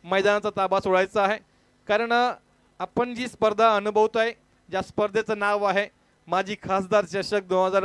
मैदानाचा ताबा सोडायचा आहे, कारण आपण जी स्पर्धा अनुभवतोय ज्या स्पर्धेचं नाव आहे माजी खासदार चषक 2000